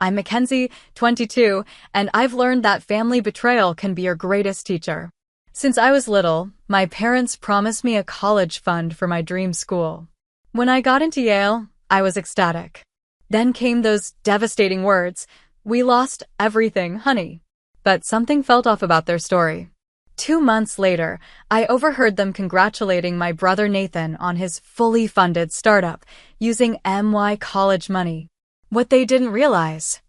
I'm Mackenzie, 22, and I've learned that family betrayal can be your greatest teacher. Since I was little, my parents promised me a college fund for my dream school. When I got into Yale, I was ecstatic. Then came those devastating words, "We lost everything, honey." But something felt off about their story. 2 months later, I overheard them congratulating my brother Nathan on his fully funded startup using MY college money. What they didn't realize,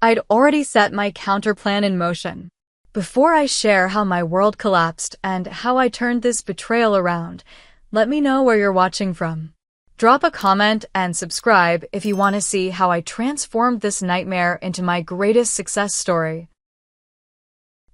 I'd already set my counterplan in motion. Before I share how my world collapsed and how I turned this betrayal around, let me know where you're watching from. Drop a comment and subscribe if you want to see how I transformed this nightmare into my greatest success story.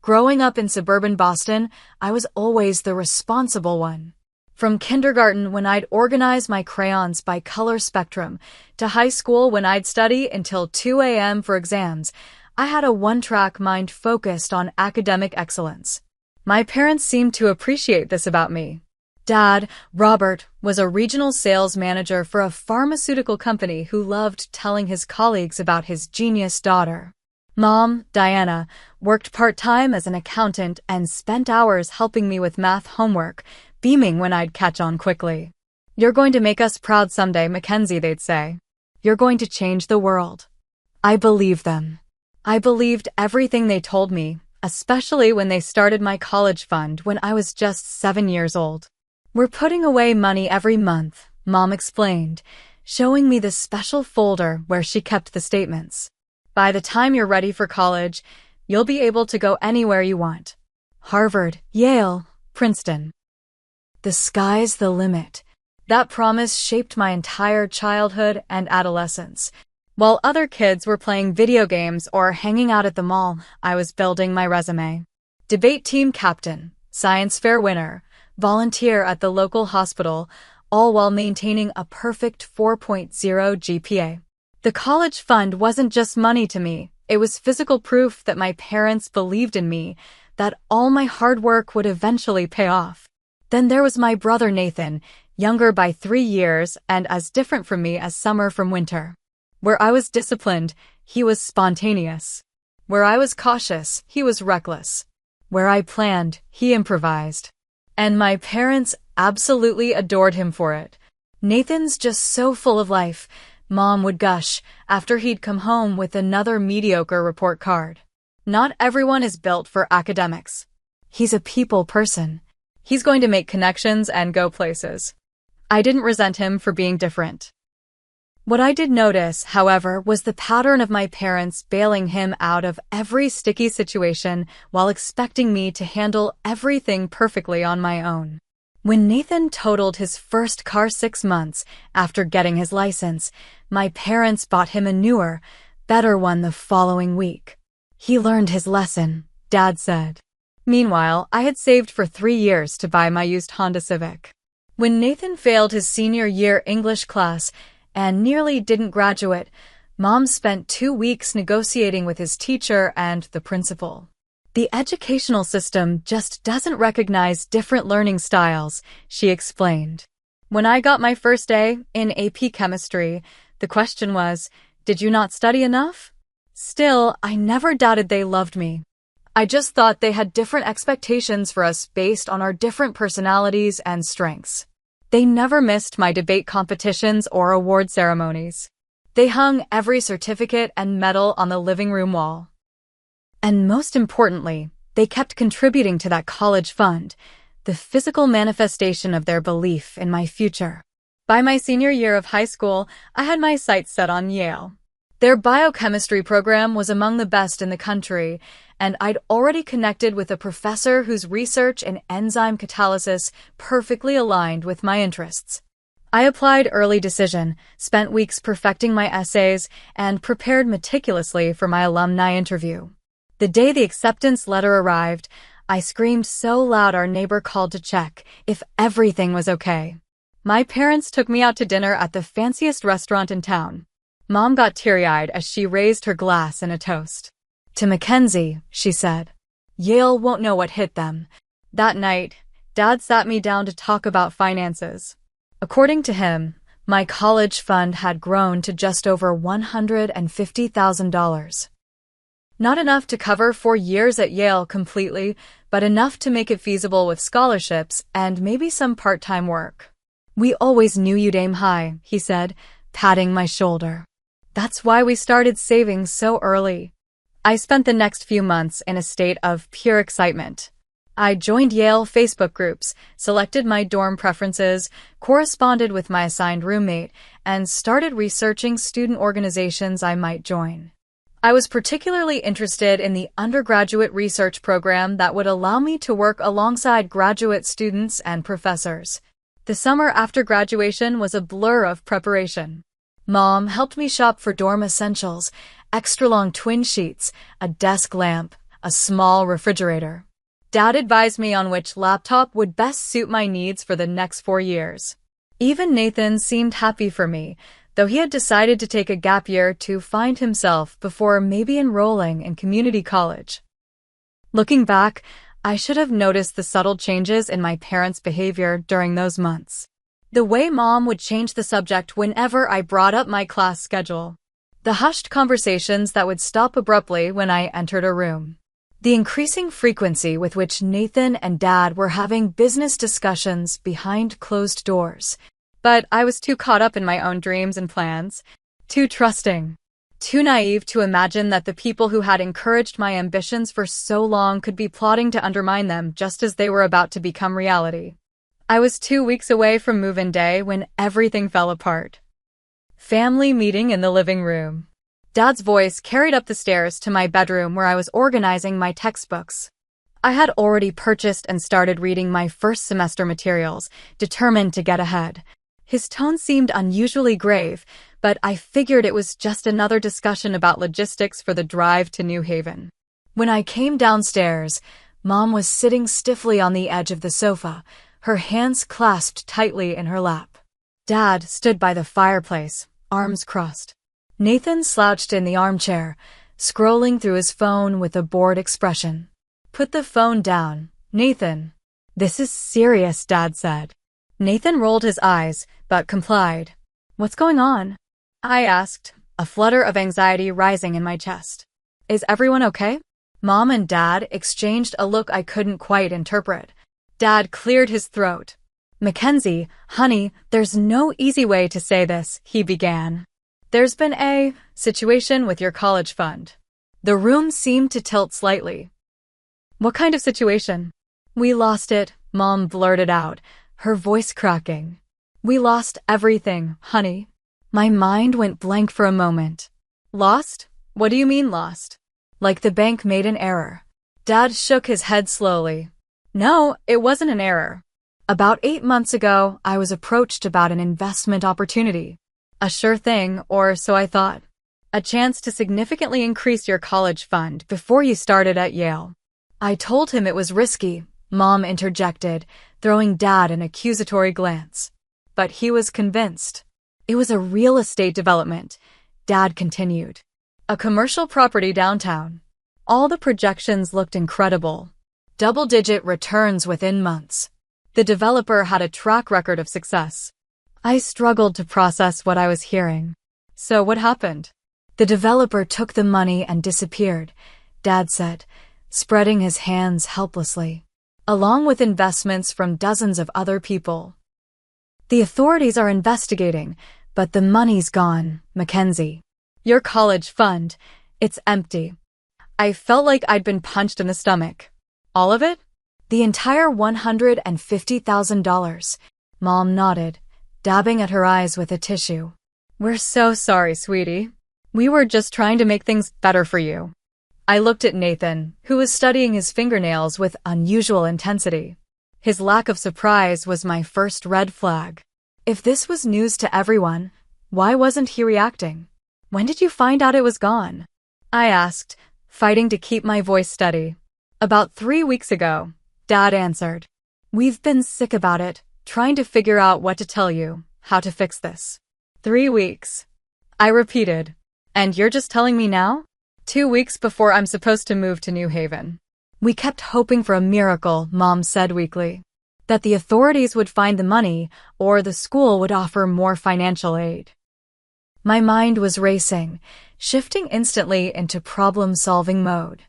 Growing up in suburban Boston, I was always the responsible one. From kindergarten, when I'd organize my crayons by color spectrum, to high school when I'd study until 2 a.m. for exams, I had a one-track mind focused on academic excellence. My parents seemed to appreciate this about me. Dad, Robert, was a regional sales manager for a pharmaceutical company who loved telling his colleagues about his genius daughter. Mom, Diana, worked part-time as an accountant and spent hours helping me with math homework, beaming when I'd catch on quickly. "You're going to make us proud someday, Mackenzie," they'd say. "You're going to change the world." I believed them. I believed everything they told me, especially when they started my college fund when I was just 7 years old. "We're putting away money every month," Mom explained, showing me the special folder where she kept the statements. "By the time you're ready for college, you'll be able to go anywhere you want. Harvard, Yale, Princeton. The sky's the limit." That promise shaped my entire childhood and adolescence. While other kids were playing video games or hanging out at the mall, I was building my resume. Debate team captain, science fair winner, volunteer at the local hospital, all while maintaining a perfect 4.0 GPA. The college fund wasn't just money to me, it was physical proof that my parents believed in me, that all my hard work would eventually pay off. Then there was my brother Nathan, younger by 3 years and as different from me as summer from winter. Where I was disciplined, he was spontaneous. Where I was cautious, he was reckless. Where I planned, he improvised. And my parents absolutely adored him for it. "Nathan's just so full of life," Mom would gush after he'd come home with another mediocre report card. "Not everyone is built for academics. He's a people person. He's going to make connections and go places." I didn't resent him for being different. What I did notice, however, was the pattern of my parents bailing him out of every sticky situation while expecting me to handle everything perfectly on my own. When Nathan totaled his first car 6 months after getting his license, my parents bought him a newer, better one the following week. "He learned his lesson," Dad said. Meanwhile, I had saved for 3 years to buy my used Honda Civic. When Nathan failed his senior year English class and nearly didn't graduate, Mom spent 2 weeks negotiating with his teacher and the principal. "The educational system just doesn't recognize different learning styles," she explained. When I got my first A in AP chemistry, the question was, "Did you not study enough?" Still, I never doubted they loved me. I just thought they had different expectations for us based on our different personalities and strengths. They never missed my debate competitions or award ceremonies. They hung every certificate and medal on the living room wall. And most importantly, they kept contributing to that college fund, the physical manifestation of their belief in my future. By my senior year of high school, I had my sights set on Yale. Their biochemistry program was among the best in the country, and I'd already connected with a professor whose research in enzyme catalysis perfectly aligned with my interests. I applied early decision, spent weeks perfecting my essays, and prepared meticulously for my alumni interview. The day the acceptance letter arrived, I screamed so loud our neighbor called to check if everything was okay. My parents took me out to dinner at the fanciest restaurant in town. Mom got teary-eyed as she raised her glass in a toast. "To Mackenzie," she said. "Yale won't know what hit them." That night, Dad sat me down to talk about finances. According to him, My college fund had grown to just over $150,000. Not enough to cover 4 years at Yale completely, but enough to make it feasible with scholarships and maybe some part-time work. "We always knew you'd aim high," he said, patting my shoulder. "That's why we started saving so early." I spent the next few months in a state of pure excitement. I joined Yale Facebook groups, selected my dorm preferences, corresponded with my assigned roommate, and started researching student organizations I might join. I was particularly interested in the undergraduate research program that would allow me to work alongside graduate students and professors. The summer after graduation was a blur of preparation. Mom helped me shop for dorm essentials, extra-long twin sheets, a desk lamp, a small refrigerator. Dad advised me on which laptop would best suit my needs for the next 4 years. Even Nathan seemed happy for me, though he had decided to take a gap year to find himself before maybe enrolling in community college. Looking back, I should have noticed the subtle changes in my parents' behavior during those months. The way Mom would change the subject whenever I brought up my class schedule. The hushed conversations that would stop abruptly when I entered a room. The increasing frequency with which Nathan and Dad were having business discussions behind closed doors. But I was too caught up in my own dreams and plans, too trusting, too naive to imagine that the people who had encouraged my ambitions for so long could be plotting to undermine them just as they were about to become reality. I was 2 weeks away from move-in day when everything fell apart. Family meeting in the living room. Dad's voice carried up the stairs to my bedroom where I was organizing my textbooks. I had already purchased and started reading my first semester materials, determined to get ahead. His tone seemed unusually grave, but I figured it was just another discussion about logistics for the drive to New Haven. When I came downstairs, Mom was sitting stiffly on the edge of the sofa, her hands clasped tightly in her lap. Dad stood by the fireplace, arms crossed. Nathan slouched in the armchair, scrolling through his phone with a bored expression. "Put the phone down, Nathan." "This is serious," Dad said. Nathan rolled his eyes, but complied. "What's going on?" I asked, a flutter of anxiety rising in my chest. "Is everyone okay?" Mom and Dad exchanged a look I couldn't quite interpret. Dad cleared his throat. "Mackenzie, honey, there's no easy way to say this," he began. "There's been a situation with your college fund." The room seemed to tilt slightly. "What kind of situation?" "We lost it," Mom blurted out, her voice cracking. "We lost everything, honey." My mind went blank for a moment. "Lost? What do you mean lost?" "Like the bank made an error." Dad shook his head slowly. "No, it wasn't an error. About 8 months ago, I was approached about an investment opportunity. A sure thing, or so I thought. A chance to significantly increase your college fund before you started at Yale." I told him it was risky, Mom interjected, throwing Dad an accusatory glance. But he was convinced. "It was a real estate development," Dad continued. "A commercial property downtown. All the projections looked incredible. Double-digit returns within months. The developer had a track record of success." I struggled to process what I was hearing. "So what happened?" "The developer took the money and disappeared," Dad said, spreading his hands helplessly, "along with investments from dozens of other people. The authorities are investigating, but the money's gone, Mackenzie. Your college fund, it's empty." I felt like I'd been punched in the stomach. "All of it?" "The entire $150,000, Mom nodded, dabbing at her eyes with a tissue. "We're so sorry, sweetie. We were just trying to make things better for you." I looked at Nathan, who was studying his fingernails with unusual intensity. His lack of surprise was my first red flag. If this was news to everyone, why wasn't he reacting? "When did you find out it was gone?" I asked, fighting to keep my voice steady. "About 3 weeks ago," Dad answered. "We've been sick about it, trying to figure out what to tell you, how to fix this." 3 weeks. I repeated. "And you're just telling me now?" 2 weeks before I'm supposed to move to New Haven. "We kept hoping for a miracle," Mom said weakly. that the authorities would find the money or the school would offer more financial aid. My mind was racing, shifting instantly into problem-solving mode.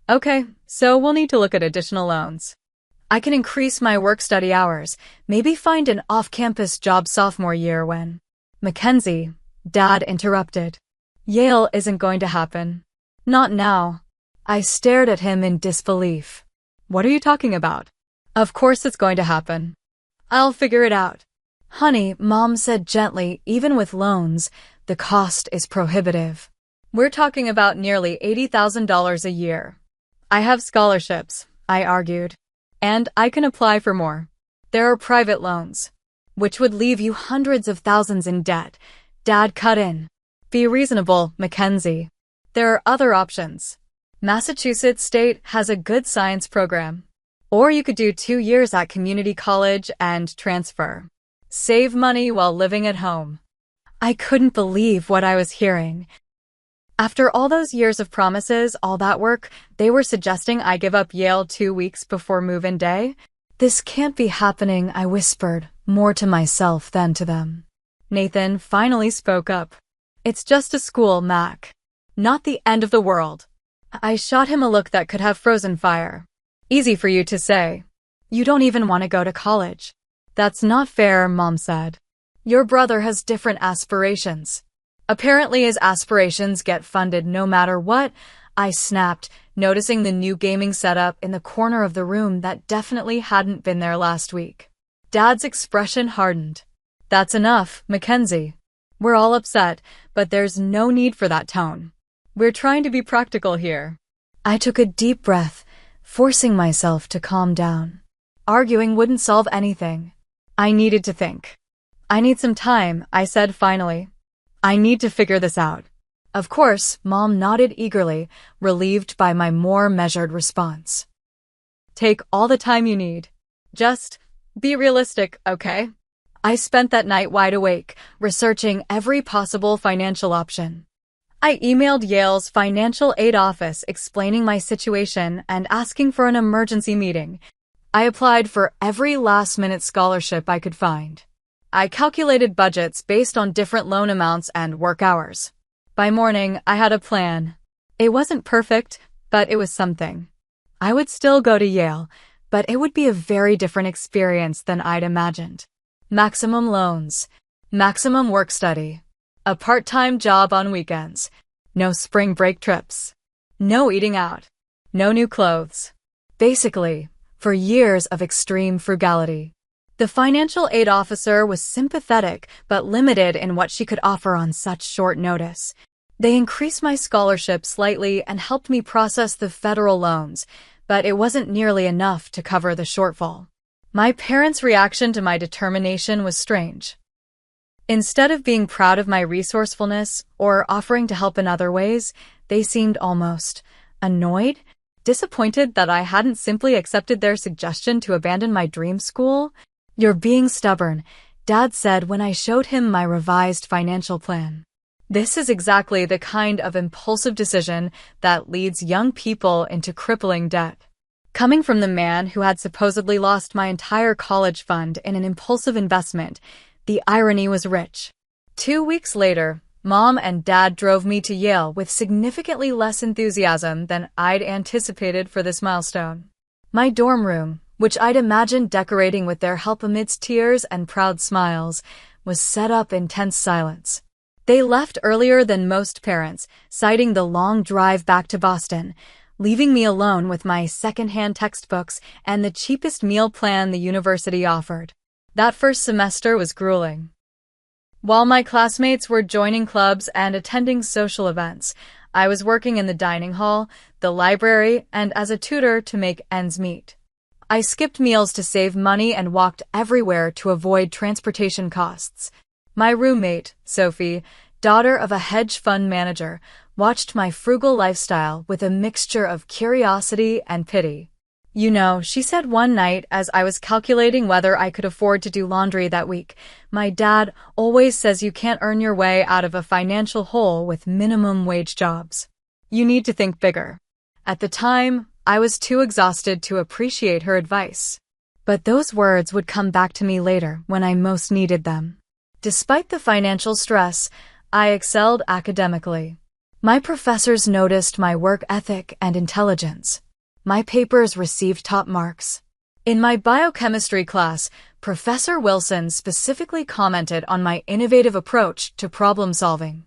Okay, so we'll need to look at additional loans. I can increase my work-study hours, maybe find an off-campus job sophomore year when... Mackenzie, Dad interrupted. Yale isn't going to happen. Not now. I stared at him in disbelief. What are you talking about? Of course it's going to happen. I'll figure it out. Honey, Mom said gently, even with loans, the cost is prohibitive. We're talking about nearly $80,000 a year. I have scholarships, I argued. And I can apply for more. There are private loans, which would leave you hundreds of thousands in debt. Dad cut in. Be reasonable, Mackenzie. There are other options. Massachusetts State has a good science program. Or you could do 2 years at community college and transfer. Save money while living at home. I couldn't believe what I was hearing. After all those years of promises, all that work, they were suggesting I give up Yale 2 weeks before move-in day? This can't be happening, I whispered, more to myself than to them. Nathan finally spoke up. It's just a school, Mac. Not the end of the world. I shot him a look that could have frozen fire. Easy for you to say. You don't even want to go to college. That's not fair, Mom said. Your brother has different aspirations. Apparently his aspirations get funded no matter what, I snapped, noticing the new gaming setup in the corner of the room that definitely hadn't been there last week. Dad's expression hardened. That's enough, Mackenzie. We're all upset, but there's no need for that tone. We're trying to be practical here. I took a deep breath, forcing myself to calm down. Arguing wouldn't solve anything. I needed to think. I need some time, I said finally. I need to figure this out. Of course, Mom nodded eagerly, relieved by my more measured response. Take all the time you need. Just be realistic, okay? I spent that night wide awake, researching every possible financial option. I emailed Yale's financial aid office explaining my situation and asking for an emergency meeting. I applied for every last-minute scholarship I could find. I calculated budgets based on different loan amounts and work hours. By morning, I had a plan. It wasn't perfect, but it was something. I would still go to Yale, but it would be a very different experience than I'd imagined. Maximum loans, maximum work study, a part-time job on weekends, no spring break trips, no eating out, no new clothes. Basically, for years of extreme frugality. The financial aid officer was sympathetic but limited in what she could offer on such short notice. They increased my scholarship slightly and helped me process the federal loans, but it wasn't nearly enough to cover the shortfall. My parents' reaction to my determination was strange. Instead of being proud of my resourcefulness or offering to help in other ways, they seemed almost annoyed, disappointed that I hadn't simply accepted their suggestion to abandon my dream school. You're being stubborn, Dad said when I showed him my revised financial plan. This is exactly the kind of impulsive decision that leads young people into crippling debt. Coming from the man who had supposedly lost my entire college fund in an impulsive investment, the irony was rich. 2 weeks later, Mom and Dad drove me to Yale with significantly less enthusiasm than I'd anticipated for this milestone. My dorm room, which I'd imagined decorating with their help amidst tears and proud smiles, was set up in tense silence. They left earlier than most parents, citing the long drive back to Boston, leaving me alone with my second-hand textbooks and the cheapest meal plan the university offered. That first semester was grueling. While my classmates were joining clubs and attending social events, I was working in the dining hall, the library, and as a tutor to make ends meet. I skipped meals to save money and walked everywhere to avoid transportation costs. My roommate, Sophie, daughter of a hedge fund manager, watched my frugal lifestyle with a mixture of curiosity and pity. You know, she said one night as I was calculating whether I could afford to do laundry that week, my dad always says you can't earn your way out of a financial hole with minimum wage jobs. You need to think bigger. At the time, I was too exhausted to appreciate her advice. But those words would come back to me later when I most needed them. Despite the financial stress, I excelled academically. My professors noticed my work ethic and intelligence. My papers received top marks. In my biochemistry class, Professor Wilson specifically commented on my innovative approach to problem solving.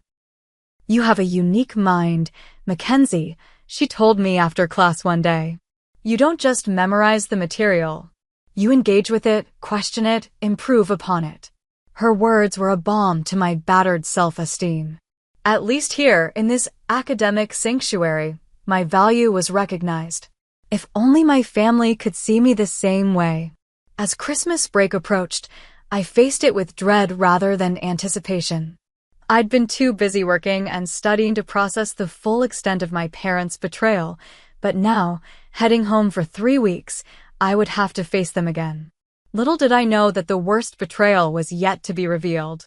"You have a unique mind, Mackenzie," she told me after class one day. "You don't just memorize the material. You engage with it, question it, improve upon it." Her words were a balm to my battered self-esteem. At least here, in this academic sanctuary, my value was recognized. If only my family could see me the same way. As Christmas break approached, I faced it with dread rather than anticipation. I'd been too busy working and studying to process the full extent of my parents' betrayal, but now, heading home for 3 weeks, I would have to face them again. Little did I know that the worst betrayal was yet to be revealed.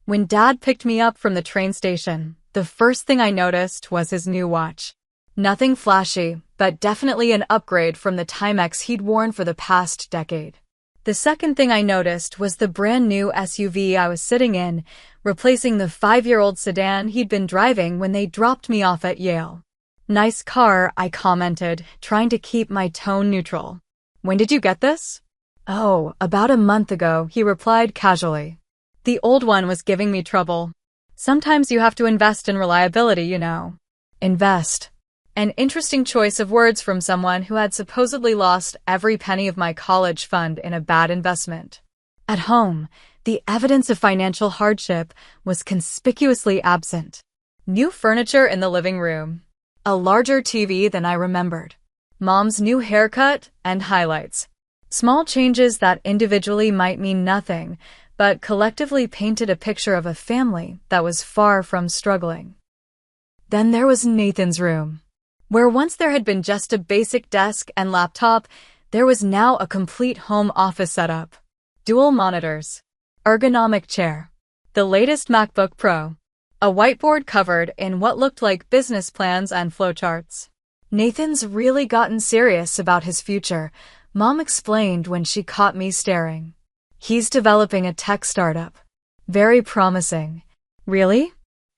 When Dad picked me up from the train station, the first thing I noticed was his new watch. Nothing flashy, but definitely an upgrade from the Timex he'd worn for the past decade. The second thing I noticed was the brand new SUV I was sitting in, replacing the 5-year-old sedan he'd been driving when they dropped me off at Yale. "Nice car," I commented, trying to keep my tone neutral. "When did you get this?" "Oh, about a month ago," he replied casually. "The old one was giving me trouble. Sometimes you have to invest in reliability, you know." Invest. An interesting choice of words from someone who had supposedly lost every penny of my college fund in a bad investment. At home, the evidence of financial hardship was conspicuously absent. New furniture in the living room. A larger TV than I remembered. Mom's new haircut and highlights. Small changes that individually might mean nothing, but collectively painted a picture of a family that was far from struggling. Then there was Nathan's room. Where once there had been just a basic desk and laptop, there was now a complete home office setup. Dual monitors. Ergonomic chair. The latest MacBook Pro. A whiteboard covered in what looked like business plans and flowcharts. Nathan's really gotten serious about his future, Mom explained when she caught me staring. He's developing a tech startup. Very promising. Really?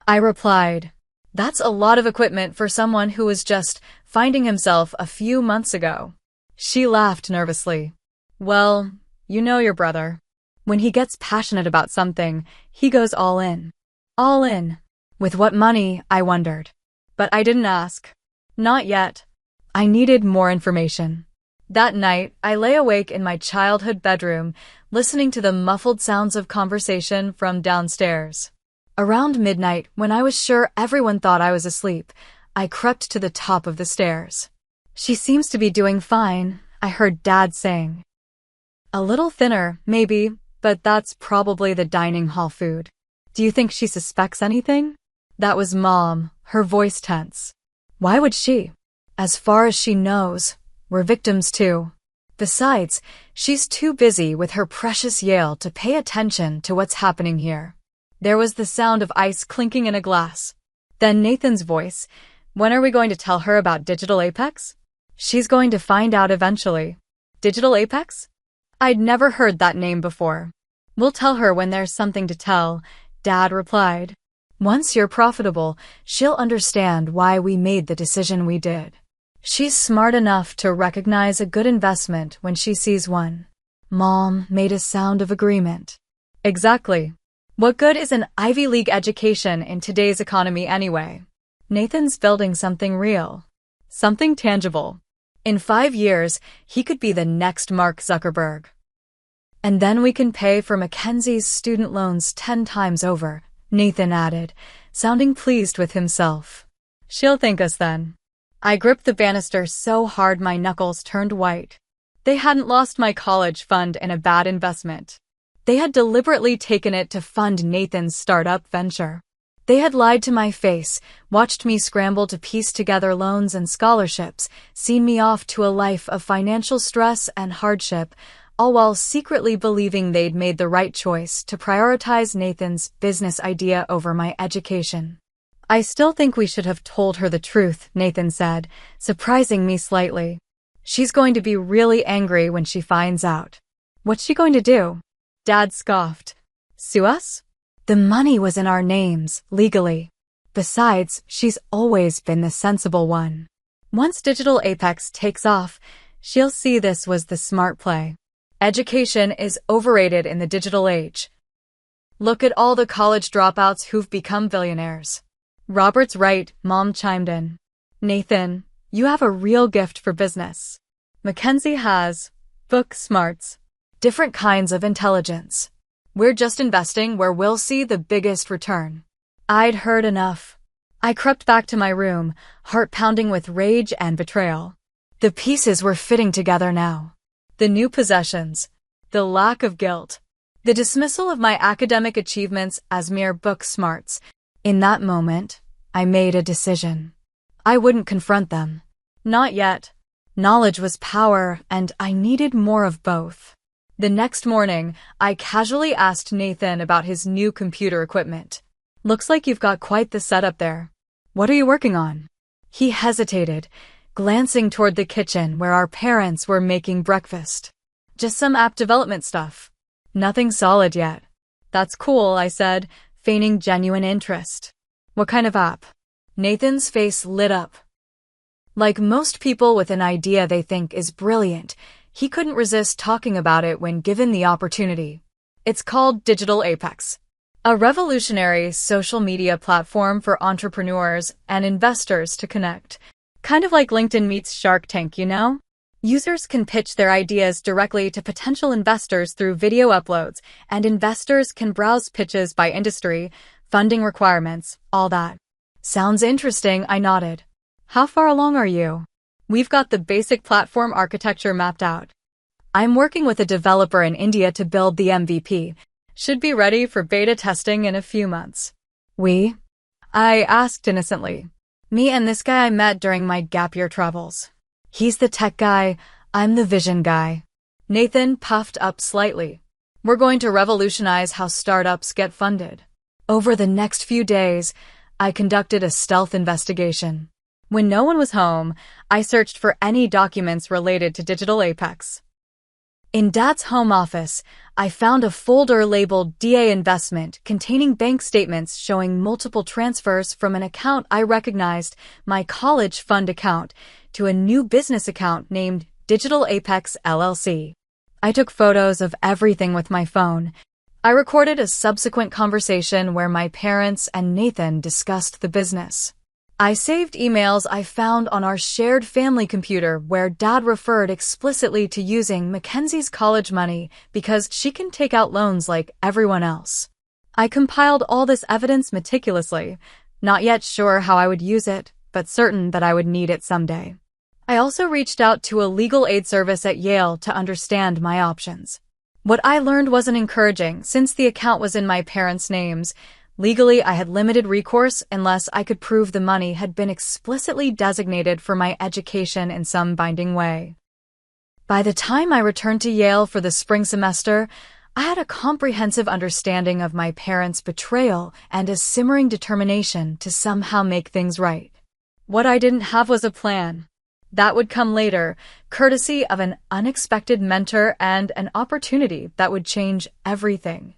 I replied. That's a lot of equipment for someone who was just finding himself a few months ago. She laughed nervously. Well, you know your brother. When he gets passionate about something, he goes all in. All in. With what money, I wondered. But I didn't ask. Not yet. I needed more information. That night, I lay awake in my childhood bedroom, listening to the muffled sounds of conversation from downstairs. Around midnight, when I was sure everyone thought I was asleep, I crept to the top of the stairs. She seems to be doing fine, I heard Dad saying. A little thinner, maybe, but that's probably the dining hall food. Do you think she suspects anything? That was Mom, her voice tense. Why would she? As far as she knows, we're victims too. Besides, she's too busy with her precious Yale to pay attention to what's happening here. There was the sound of ice clinking in a glass. Then Nathan's voice. When are we going to tell her about Digital Apex? She's going to find out eventually. Digital Apex? I'd never heard that name before. We'll tell her when there's something to tell, Dad replied. Once you're profitable, she'll understand why we made the decision we did. She's smart enough to recognize a good investment when she sees one. Mom made a sound of agreement. Exactly. What good is an Ivy League education in today's economy anyway? Nathan's building something real. Something tangible. In 5 years, he could be the next Mark Zuckerberg. And then we can pay for Mackenzie's student loans 10 times over, Nathan added, sounding pleased with himself. She'll thank us then. I gripped the banister so hard my knuckles turned white. They hadn't lost my college fund in a bad investment. They had deliberately taken it to fund Nathan's startup venture. They had lied to my face, watched me scramble to piece together loans and scholarships, seen me off to a life of financial stress and hardship, all while secretly believing they'd made the right choice to prioritize Nathan's business idea over my education. I still think we should have told her the truth, Nathan said, surprising me slightly. She's going to be really angry when she finds out. What's she going to do? Dad scoffed. Sue us? The money was in our names, legally. Besides, she's always been the sensible one. Once Digital Apex takes off, she'll see this was the smart play. Education is overrated in the digital age. Look at all the college dropouts who've become billionaires. Robert's right, Mom chimed in. Nathan, you have a real gift for business. Mackenzie has book smarts, different kinds of intelligence. We're just investing where we'll see the biggest return. I'd heard enough. I crept back to my room, heart pounding with rage and betrayal. The pieces were fitting together now. The new possessions, the lack of guilt, the dismissal of my academic achievements as mere book smarts. In that moment, I made a decision. I wouldn't confront them. Not yet. Knowledge was power, and I needed more of both. The next morning, I casually asked Nathan about his new computer equipment. Looks like you've got quite the setup there. What are you working on? He hesitated, glancing toward the kitchen where our parents were making breakfast. Just some app development stuff. Nothing solid yet. That's cool, I said, feigning genuine interest. What kind of app? Nathan's face lit up. Like most people with an idea they think is brilliant, he couldn't resist talking about it when given the opportunity. It's called Digital Apex, a revolutionary social media platform for entrepreneurs and investors to connect. Kind of like LinkedIn meets Shark Tank, you know? Users can pitch their ideas directly to potential investors through video uploads, and investors can browse pitches by industry, funding requirements, all that. Sounds interesting, I nodded. How far along are you? We've got the basic platform architecture mapped out. I'm working with a developer in India to build the MVP. Should be ready for beta testing in a few months. We? I asked innocently. Me and this guy I met during my gap year travels. He's the tech guy, I'm the vision guy. Nathan puffed up slightly. We're going to revolutionize how startups get funded. Over the next few days, I conducted a stealth investigation. When no one was home, I searched for any documents related to Digital Apex. In Dad's home office, I found a folder labeled DA Investment containing bank statements showing multiple transfers from an account I recognized, my college fund account, to a new business account named Digital Apex LLC. I took photos of everything with my phone. I recorded a subsequent conversation where my parents and Nathan discussed the business. I saved emails I found on our shared family computer where Dad referred explicitly to using Mackenzie's college money because she can take out loans like everyone else. I compiled all this evidence meticulously, not yet sure how I would use it, but certain that I would need it someday. I also reached out to a legal aid service at Yale to understand my options. What I learned wasn't encouraging since the account was in my parents' names. Legally, I had limited recourse unless I could prove the money had been explicitly designated for my education in some binding way. By the time I returned to Yale for the spring semester, I had a comprehensive understanding of my parents' betrayal and a simmering determination to somehow make things right. What I didn't have was a plan. That would come later, courtesy of an unexpected mentor and an opportunity that would change everything.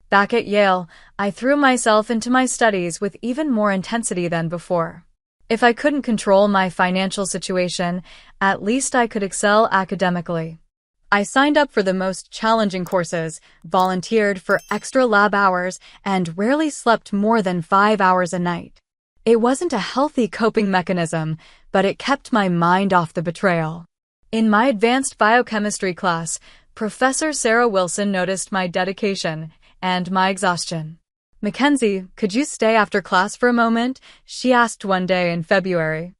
Back at Yale, I threw myself into my studies with even more intensity than before. If I couldn't control my financial situation, at least I could excel academically. I signed up for the most challenging courses, volunteered for extra lab hours, and rarely slept more than 5 hours a night. It wasn't a healthy coping mechanism, but it kept my mind off the betrayal. In my advanced biochemistry class, Professor Sarah Wilson noticed my dedication and my exhaustion. Mackenzie, could you stay after class for a moment? She asked one day in February.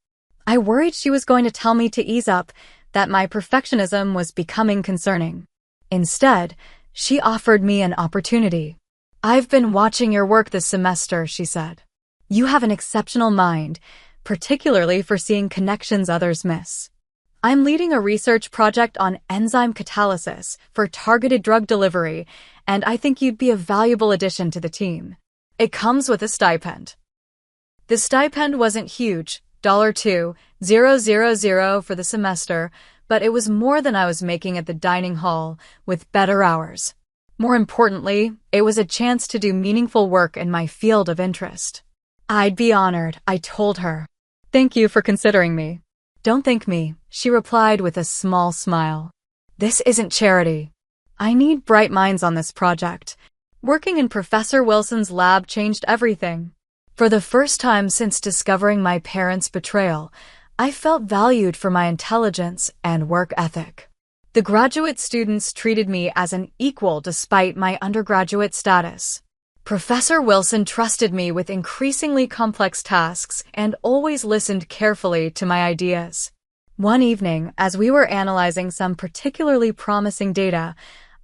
I worried she was going to tell me to ease up, that my perfectionism was becoming concerning. Instead, she offered me an opportunity. I've been watching your work this semester, she said. You have an exceptional mind, particularly for seeing connections others miss. I'm leading a research project on enzyme catalysis for targeted drug delivery, and I think you'd be a valuable addition to the team. It comes with a stipend. The stipend wasn't huge, $2,000 for the semester, but it was more than I was making at the dining hall, with better hours. More importantly, it was a chance to do meaningful work in my field of interest. I'd be honored, I told her. Thank you for considering me. Don't thank me, she replied with a small smile. This isn't charity. I need bright minds on this project. Working in Professor Wilson's lab changed everything. For the first time since discovering my parents' betrayal, I felt valued for my intelligence and work ethic. The graduate students treated me as an equal despite my undergraduate status. Professor Wilson trusted me with increasingly complex tasks and always listened carefully to my ideas. One evening, as we were analyzing some particularly promising data,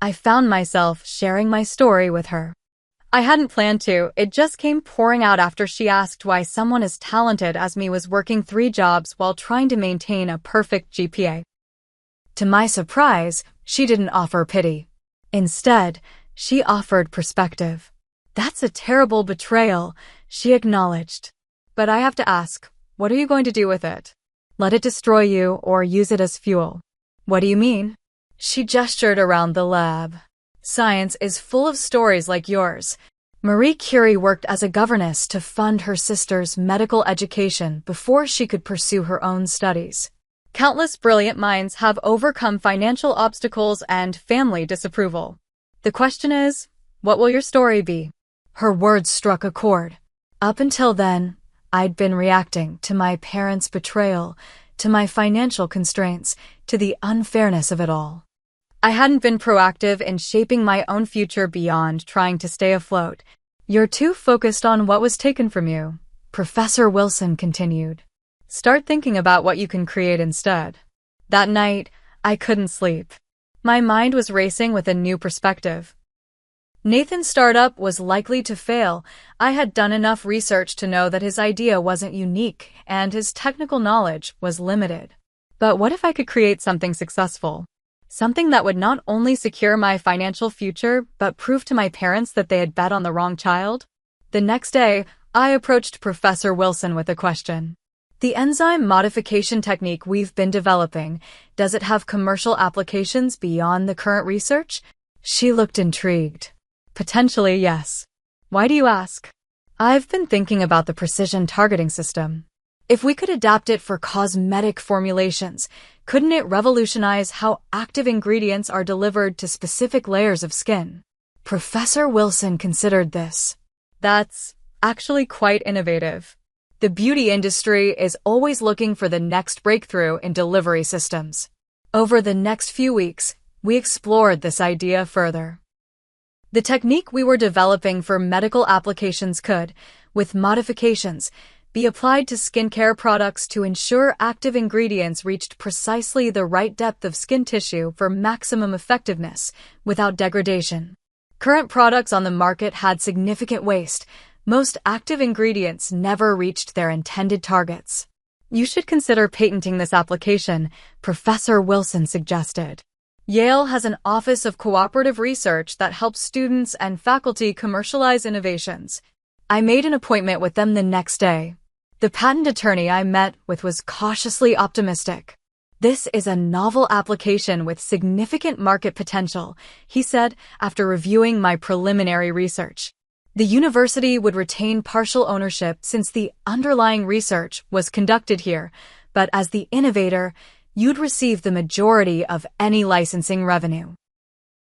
I found myself sharing my story with her. I hadn't planned to, it just came pouring out after she asked why someone as talented as me was working 3 jobs while trying to maintain a perfect GPA. To my surprise, she didn't offer pity. Instead, she offered perspective. That's a terrible betrayal, she acknowledged. But I have to ask, what are you going to do with it? Let it destroy you or use it as fuel? What do you mean? She gestured around the lab. Science is full of stories like yours. Marie Curie worked as a governess to fund her sister's medical education before she could pursue her own studies. Countless brilliant minds have overcome financial obstacles and family disapproval. The question is, what will your story be? Her words struck a chord. Up until then, I'd been reacting to my parents' betrayal, to my financial constraints, to the unfairness of it all. I hadn't been proactive in shaping my own future beyond trying to stay afloat. You're too focused on what was taken from you, Professor Wilson continued. Start thinking about what you can create instead. That night, I couldn't sleep. My mind was racing with a new perspective. Nathan's startup was likely to fail. I had done enough research to know that his idea wasn't unique and his technical knowledge was limited. But what if I could create something successful? Something that would not only secure my financial future, but prove to my parents that they had bet on the wrong child? The next day, I approached Professor Wilson with a question. The enzyme modification technique we've been developing, does it have commercial applications beyond the current research? She looked intrigued. Potentially, yes. Why do you ask? I've been thinking about the precision targeting system. If we could adapt it for cosmetic formulations, couldn't it revolutionize how active ingredients are delivered to specific layers of skin? Professor Wilson considered this. That's actually quite innovative. The beauty industry is always looking for the next breakthrough in delivery systems. Over the next few weeks, we explored this idea further. The technique we were developing for medical applications could, with modifications, be applied to skincare products to ensure active ingredients reached precisely the right depth of skin tissue for maximum effectiveness, without degradation. Current products on the market had significant waste. Most active ingredients never reached their intended targets. You should consider patenting this application, Professor Wilson suggested. Yale has an Office of Cooperative Research that helps students and faculty commercialize innovations. I made an appointment with them the next day. The patent attorney I met with was cautiously optimistic. This is a novel application with significant market potential, he said after reviewing my preliminary research. The university would retain partial ownership since the underlying research was conducted here, but as the innovator, you'd receive the majority of any licensing revenue.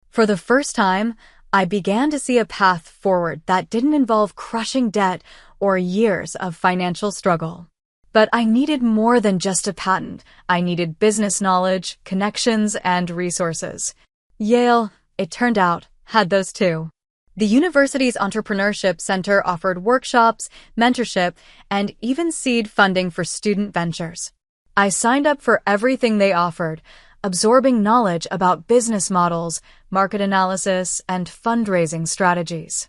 For the first time, I began to see a path forward that didn't involve crushing debt or years of financial struggle. But I needed more than just a patent. I needed business knowledge, connections, and resources. Yale, it turned out, had those too. The university's entrepreneurship center offered workshops, mentorship, and even seed funding for student ventures. I signed up for everything they offered, absorbing knowledge about business models, market analysis, and fundraising strategies.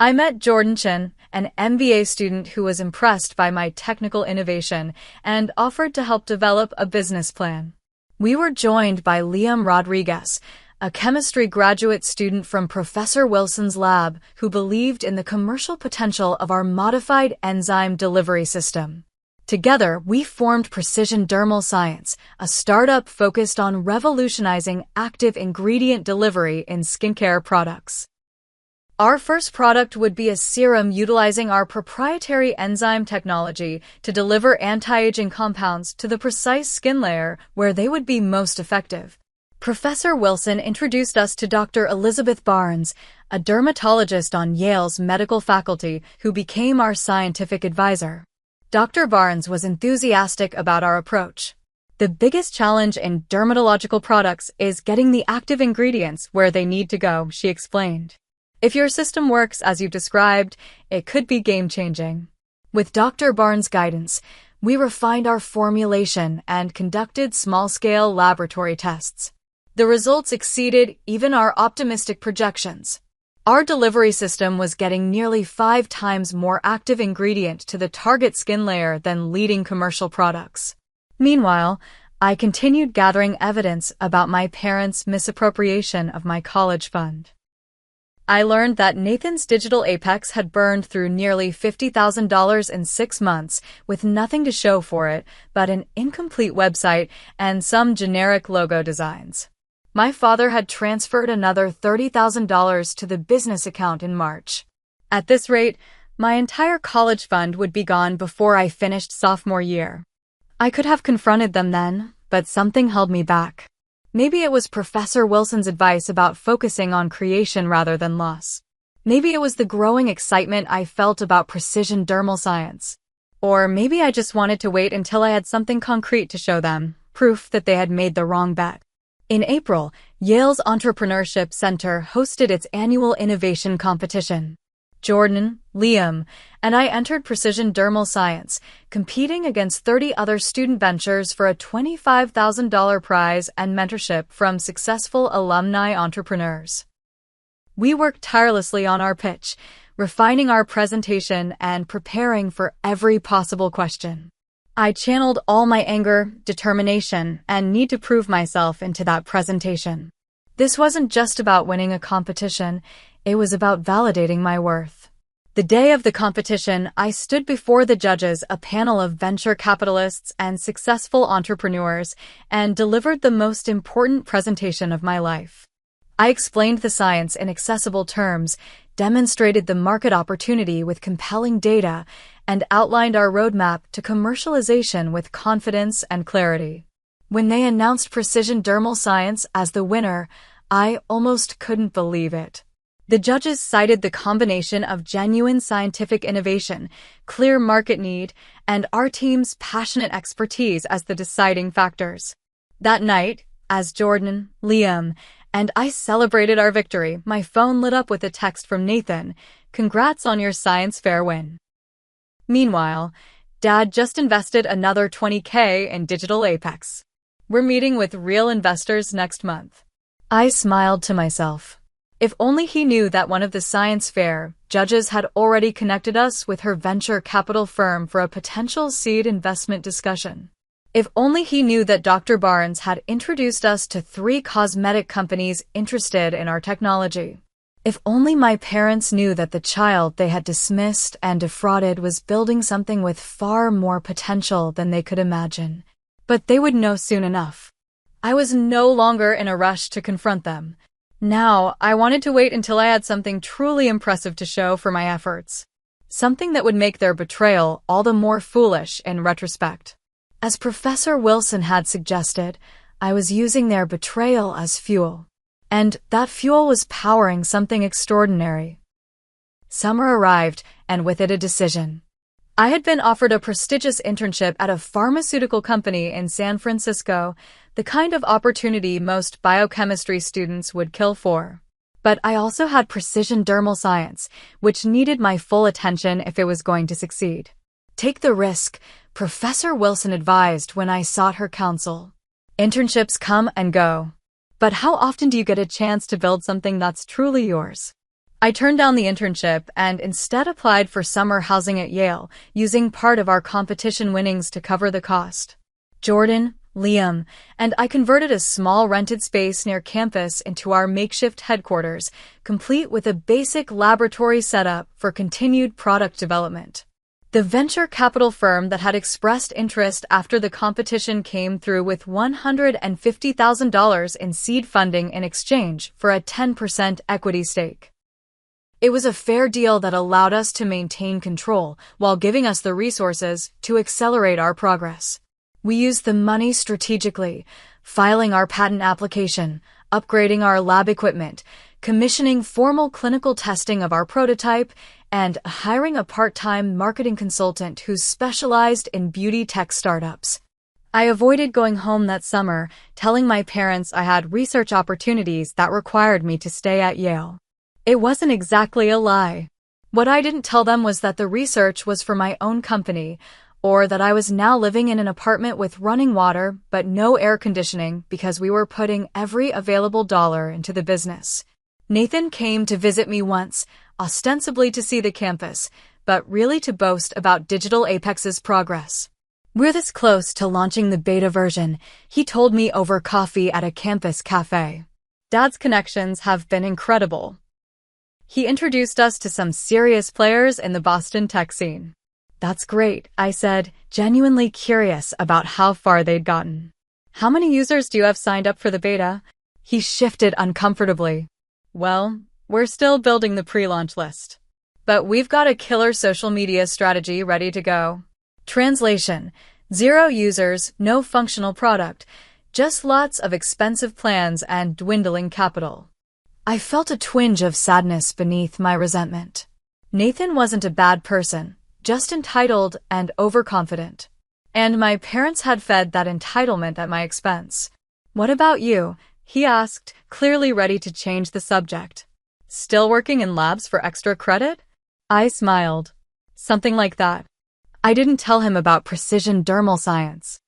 I met Jordan Chin, an MBA student who was impressed by my technical innovation and offered to help develop a business plan. We were joined by Liam Rodriguez, a chemistry graduate student from Professor Wilson's lab who believed in the commercial potential of our modified enzyme delivery system. Together, we formed Precision Dermal Science, a startup focused on revolutionizing active ingredient delivery in skincare products. Our first product would be a serum utilizing our proprietary enzyme technology to deliver anti-aging compounds to the precise skin layer where they would be most effective. Professor Wilson introduced us to Dr. Elizabeth Barnes, a dermatologist on Yale's medical faculty who became our scientific advisor. Dr. Barnes was enthusiastic about our approach. The biggest challenge in dermatological products is getting the active ingredients where they need to go, she explained. If your system works as you've described, it could be game-changing. With Dr. Barnes' guidance, we refined our formulation and conducted small-scale laboratory tests. The results exceeded even our optimistic projections. Our delivery system was getting nearly 5 times more active ingredient to the target skin layer than leading commercial products. Meanwhile, I continued gathering evidence about my parents' misappropriation of my college fund. I learned that Nathan's digital Apex had burned through nearly $50,000 in 6 months with nothing to show for it but an incomplete website and some generic logo designs. My father had transferred another $30,000 to the business account in March. At this rate, my entire college fund would be gone before I finished sophomore year. I could have confronted them then, but something held me back. Maybe it was Professor Wilson's advice about focusing on creation rather than loss. Maybe it was the growing excitement I felt about precision dermal science. Or maybe I just wanted to wait until I had something concrete to show them, proof that they had made the wrong bet. In April, Yale's Entrepreneurship Center hosted its annual innovation competition. Jordan, Liam, and I entered Precision Dermal Science, competing against 30 other student ventures for a $25,000 prize and mentorship from successful alumni entrepreneurs. We worked tirelessly on our pitch, refining our presentation and preparing for every possible question. I channeled all my anger, determination, and need to prove myself into that presentation. This wasn't just about winning a competition, it was about validating my worth. The day of the competition, I stood before the judges, a panel of venture capitalists and successful entrepreneurs, and delivered the most important presentation of my life. I explained the science in accessible terms, demonstrated the market opportunity with compelling data, and outlined our roadmap to commercialization with confidence and clarity. When they announced Precision Dermal Science as the winner, I almost couldn't believe it. The judges cited the combination of genuine scientific innovation, clear market need, and our team's passionate expertise as the deciding factors. That night, as Jordan, Liam, and I celebrated our victory, my phone lit up with a text from Nathan, "Congrats on your science fair win." Meanwhile, Dad just invested another $20,000 in digital Apex. We're meeting with real investors next month. I smiled to myself. If only he knew that one of the science fair judges had already connected us with her venture capital firm for a potential seed investment discussion. If only he knew that Dr. Barnes had introduced us to 3 cosmetic companies interested in our technology. If only my parents knew that the child they had dismissed and defrauded was building something with far more potential than they could imagine. But they would know soon enough. I was no longer in a rush to confront them. Now, I wanted to wait until I had something truly impressive to show for my efforts. Something that would make their betrayal all the more foolish in retrospect. As Professor Wilson had suggested, I was using their betrayal as fuel. And that fuel was powering something extraordinary. Summer arrived, and with it a decision. I had been offered a prestigious internship at a pharmaceutical company in San Francisco, the kind of opportunity most biochemistry students would kill for. But I also had precision dermal science, which needed my full attention if it was going to succeed. Take the risk, Professor Wilson advised when I sought her counsel. Internships come and go. But how often do you get a chance to build something that's truly yours? I turned down the internship and instead applied for summer housing at Yale, using part of our competition winnings to cover the cost. Jordan, Liam, and I converted a small rented space near campus into our makeshift headquarters, complete with a basic laboratory setup for continued product development. The venture capital firm that had expressed interest after the competition came through with $150,000 in seed funding in exchange for a 10% equity stake. It was a fair deal that allowed us to maintain control while giving us the resources to accelerate our progress. We used the money strategically, filing our patent application, upgrading our lab equipment, commissioning formal clinical testing of our prototype, and hiring a part-time marketing consultant who specialized in beauty tech startups. I avoided going home that summer, telling my parents I had research opportunities that required me to stay at Yale. It wasn't exactly a lie. What I didn't tell them was that the research was for my own company, or that I was now living in an apartment with running water but no air conditioning because we were putting every available dollar into the business. Nathan came to visit me once, ostensibly to see the campus, but really to boast about Digital Apex's progress. "We're this close to launching the beta version," he told me over coffee at a campus cafe. Dad's connections have been incredible. He introduced us to some serious players in the Boston tech scene. "That's great," I said, genuinely curious about how far they'd gotten. "How many users do you have signed up for the beta?" He shifted uncomfortably. "Well, we're still building the pre-launch list. But we've got a killer social media strategy ready to go." Translation: 0 users, no functional product, just lots of expensive plans and dwindling capital. I felt a twinge of sadness beneath my resentment. Nathan wasn't a bad person, just entitled and overconfident. And my parents had fed that entitlement at my expense. "What about you?" he asked, clearly ready to change the subject. "Still working in labs for extra credit?" I smiled. "Something like that." I didn't tell him about precision dermal science.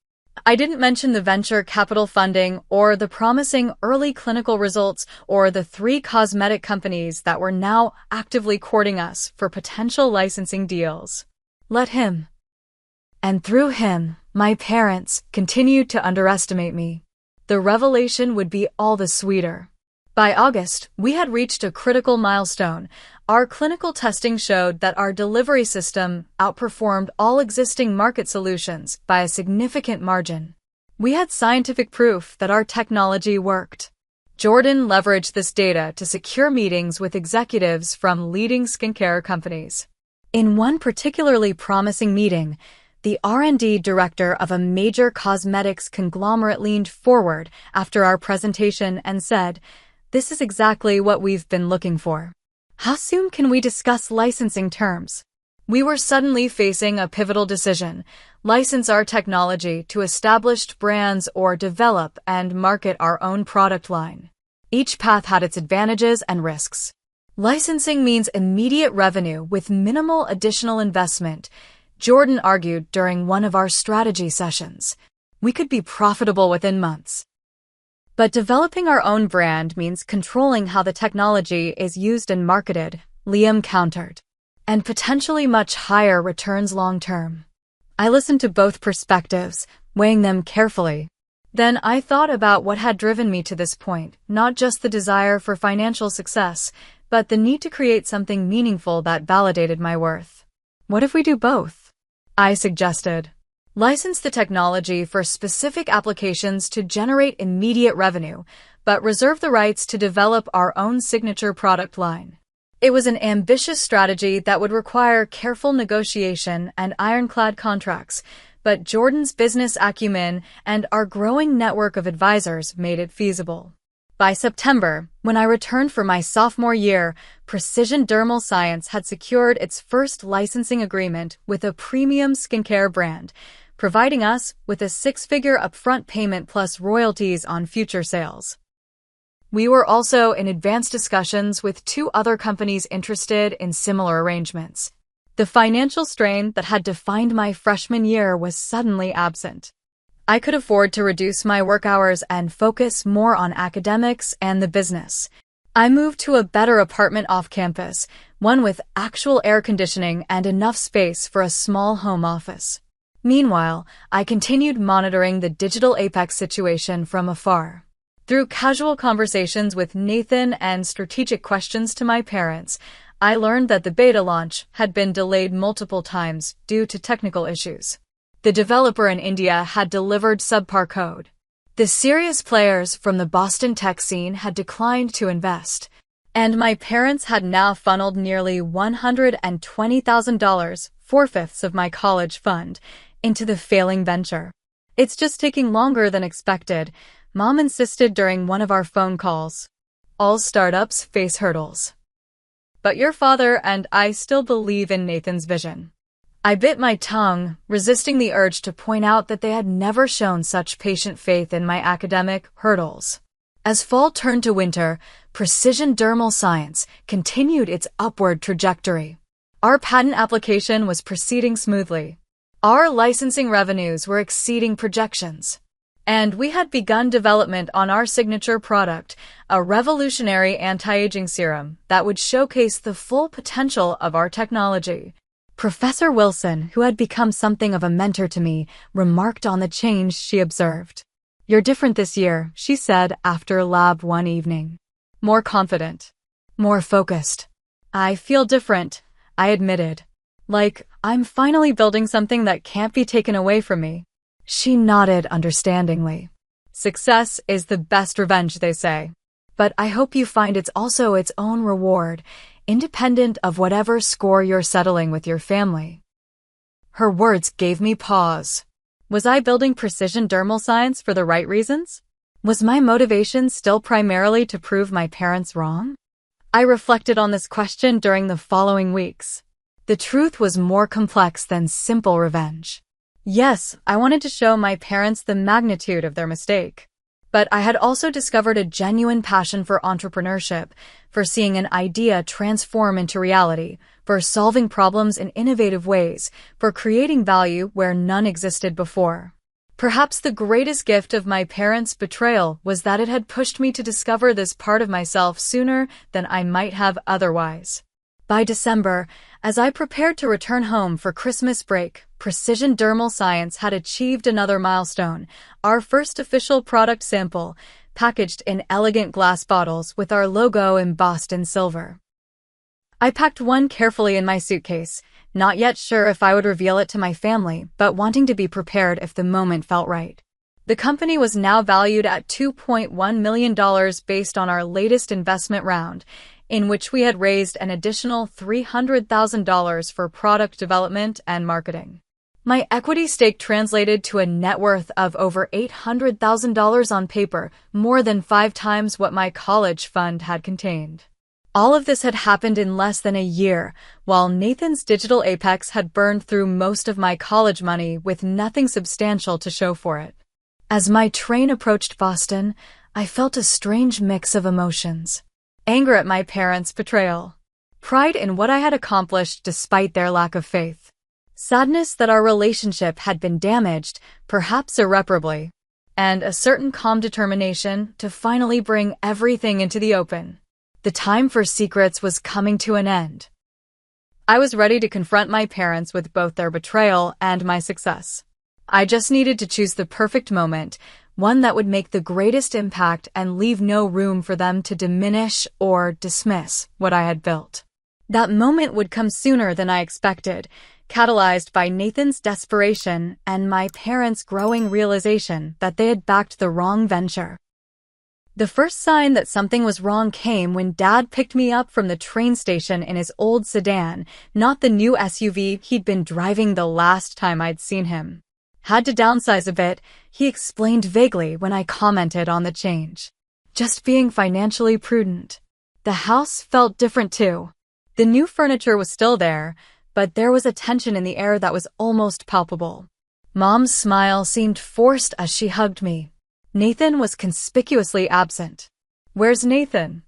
I didn't mention the venture capital funding or the promising early clinical results or the 3 cosmetic companies that were now actively courting us for potential licensing deals. Let him. And through him, my parents continued to underestimate me. The revelation would be all the sweeter. By August, we had reached a critical milestone. Our clinical testing showed that our delivery system outperformed all existing market solutions by a significant margin. We had scientific proof that our technology worked. Jordan leveraged this data to secure meetings with executives from leading skincare companies. In one particularly promising meeting, the R&D director of a major cosmetics conglomerate leaned forward after our presentation and said, "This is exactly what we've been looking for. How soon can we discuss licensing terms?" We were suddenly facing a pivotal decision: license our technology to established brands or develop and market our own product line. Each path had its advantages and risks. Licensing means immediate revenue with minimal additional investment, Jordan argued during one of our strategy sessions. We could be profitable within months. But developing our own brand means controlling how the technology is used and marketed, Liam countered, and potentially much higher returns long-term. I listened to both perspectives, weighing them carefully. Then I thought about what had driven me to this point, not just the desire for financial success, but the need to create something meaningful that validated my worth. What if we do both? I suggested. License the technology for specific applications to generate immediate revenue, but reserve the rights to develop our own signature product line. It was an ambitious strategy that would require careful negotiation and ironclad contracts, but Jordan's business acumen and our growing network of advisors made it feasible. By September, when I returned for my sophomore year, Precision Dermal Science had secured its first licensing agreement with a premium skincare brand, providing us with a 6-figure upfront payment plus royalties on future sales. We were also in advanced discussions with 2 other companies interested in similar arrangements. The financial strain that had defined my freshman year was suddenly absent. I could afford to reduce my work hours and focus more on academics and the business. I moved to a better apartment off campus, one with actual air conditioning and enough space for a small home office. Meanwhile, I continued monitoring the Digital Apex situation from afar. Through casual conversations with Nathan and strategic questions to my parents, I learned that the beta launch had been delayed multiple times due to technical issues. The developer in India had delivered subpar code. The serious players from the Boston tech scene had declined to invest, and my parents had now funneled nearly $120,000, 4/5 of my college fund, into the failing venture. "It's just taking longer than expected," Mom insisted during one of our phone calls. "All startups face hurdles. But your father and I still believe in Nathan's vision." I bit my tongue, resisting the urge to point out that they had never shown such patient faith in my academic hurdles. As fall turned to winter, precision dermal science continued its upward trajectory. Our patent application was proceeding smoothly. Our licensing revenues were exceeding projections. And we had begun development on our signature product, a revolutionary anti-aging serum that would showcase the full potential of our technology. Professor Wilson, who had become something of a mentor to me, remarked on the change she observed. "You're different this year," she said after lab one evening. "More confident. More focused." "I feel different," I admitted. "Like, I'm finally building something that can't be taken away from me." She nodded understandingly. "Success is the best revenge, they say. But I hope you find it's also its own reward, independent of whatever score you're settling with your family." Her words gave me pause. Was I building precision dermal science for the right reasons? Was my motivation still primarily to prove my parents wrong? I reflected on this question during the following weeks. The truth was more complex than simple revenge. Yes, I wanted to show my parents the magnitude of their mistake. But I had also discovered a genuine passion for entrepreneurship, for seeing an idea transform into reality, for solving problems in innovative ways, for creating value where none existed before. Perhaps the greatest gift of my parents' betrayal was that it had pushed me to discover this part of myself sooner than I might have otherwise. By December, as I prepared to return home for Christmas break, Precision Dermal Science had achieved another milestone, our first official product sample, packaged in elegant glass bottles with our logo embossed in silver. I packed one carefully in my suitcase, not yet sure if I would reveal it to my family, but wanting to be prepared if the moment felt right. The company was now valued at $2.1 million based on our latest investment round, in which we had raised an additional $300,000 for product development and marketing. My equity stake translated to a net worth of over $800,000 on paper, more than 5 times what my college fund had contained. All of this had happened in less than a year, while Nathan's digital apex had burned through most of my college money with nothing substantial to show for it. As my train approached Boston, I felt a strange mix of emotions. Anger at my parents' betrayal. Pride in what I had accomplished despite their lack of faith. Sadness that our relationship had been damaged, perhaps irreparably. And a certain calm determination to finally bring everything into the open. The time for secrets was coming to an end. I was ready to confront my parents with both their betrayal and my success. I just needed to choose the perfect moment, one that would make the greatest impact and leave no room for them to diminish or dismiss what I had built. That moment would come sooner than I expected, catalyzed by Nathan's desperation and my parents' growing realization that they had backed the wrong venture. The first sign that something was wrong came when Dad picked me up from the train station in his old sedan, not the new SUV he'd been driving the last time I'd seen him. "Had to downsize a bit," he explained vaguely when I commented on the change. "Just being financially prudent." The house felt different too. The new furniture was still there, but there was a tension in the air that was almost palpable. Mom's smile seemed forced as she hugged me. Nathan was conspicuously absent. "Where's Nathan?"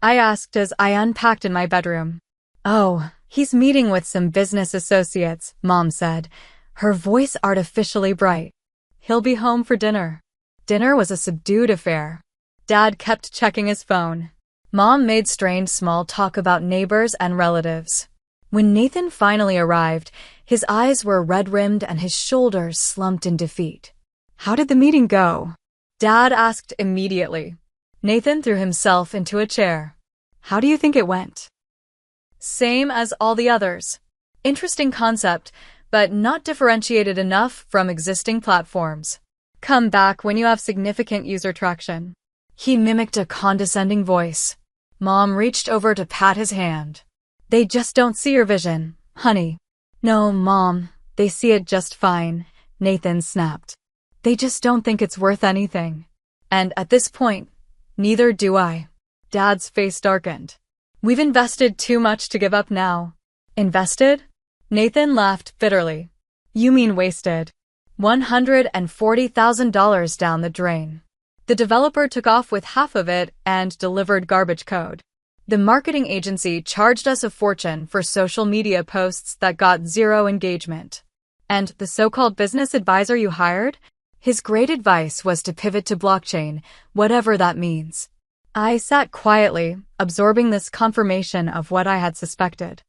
I asked as I unpacked in my bedroom. "Oh, he's meeting with some business associates," Mom said, her voice artificially bright. "He'll be home for dinner." Dinner was a subdued affair. Dad kept checking his phone. Mom made strained small talk about neighbors and relatives. When Nathan finally arrived, his eyes were red-rimmed and his shoulders slumped in defeat. "How did the meeting go?" Dad asked immediately. Nathan threw himself into a chair. "How do you think it went?" Same as all the others. Interesting concept, but not differentiated enough from existing platforms. Come back when you have significant user traction. He mimicked a condescending voice. Mom reached over to pat his hand. They just don't see your vision, honey. No, Mom, they see it just fine, Nathan snapped. They just don't think it's worth anything. And at this point, neither do I. Dad's face darkened. We've invested too much to give up now. Invested? Nathan laughed bitterly. You mean wasted. $140,000 down the drain. The developer took off with half of it and delivered garbage code. The marketing agency charged us a fortune for social media posts that got zero engagement. And the so-called business advisor you hired? His great advice was to pivot to blockchain, whatever that means. I sat quietly, absorbing this confirmation of what I had suspected.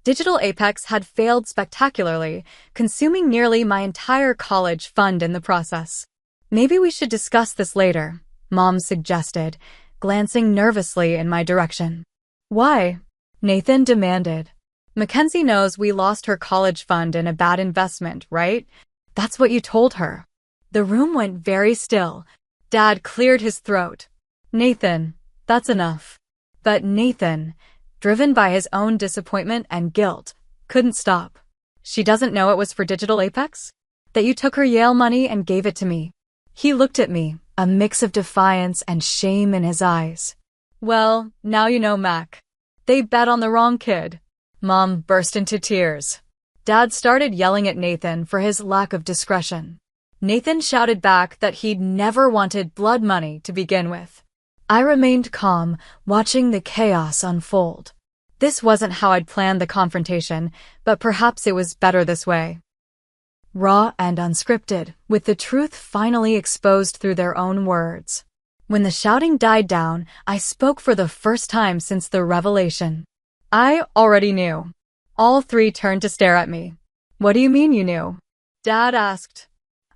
Digital Apex had failed spectacularly, consuming nearly my entire college fund in the process. Maybe we should discuss this later, Mom suggested, glancing nervously in my direction. Why? Nathan demanded. Mackenzie knows we lost her college fund in a bad investment, right? That's what you told her. The room went very still. Dad cleared his throat. Nathan, that's enough. But Nathan, driven by his own disappointment and guilt, couldn't stop. She doesn't know it was for Digital Apex? That you took her Yale money and gave it to me. He looked at me, a mix of defiance and shame in his eyes. Well, now you know, Mac. They bet on the wrong kid. Mom burst into tears. Dad started yelling at Nathan for his lack of discretion. Nathan shouted back that he'd never wanted blood money to begin with. I remained calm, watching the chaos unfold. This wasn't how I'd planned the confrontation, but perhaps it was better this way. Raw and unscripted, with the truth finally exposed through their own words. When the shouting died down, I spoke for the first time since the revelation. I already knew. All three turned to stare at me. What do you mean you knew? Dad asked.